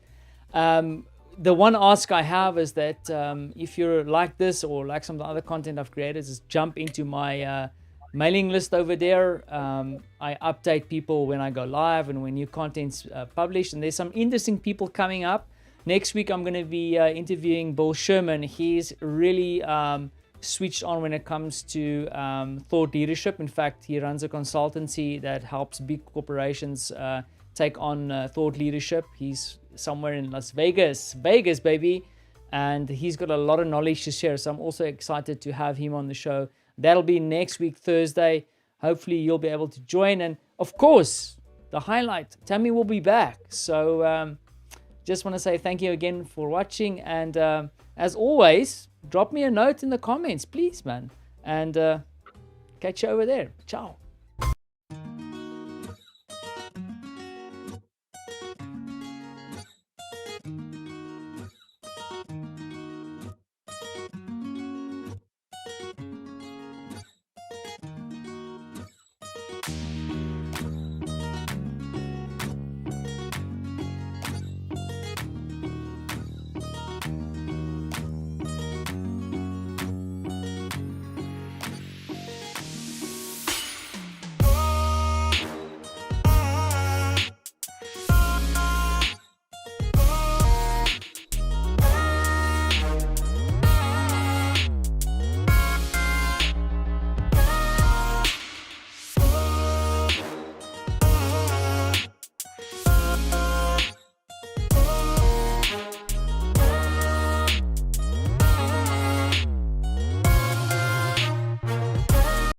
The one ask I have is that if you're like this or like some of the other content I've created, is jump into my mailing list over there. I update people when I go live and when new content's published, and there's some interesting people coming up. Next week I'm going to be interviewing Bill Sherman. He's really switched on when it comes to thought leadership. In fact, he runs a consultancy that helps big corporations take on thought leadership. He's somewhere in Las Vegas, baby, and he's got a lot of knowledge to share. So I'm also excited to have him on the show. That'll be next week, Thursday. Hopefully you'll be able to join. And of course, the highlight, Tammy will be back. So just want to say thank you again for watching. And as always, drop me a note in the comments, please, man. And catch you over there. Ciao.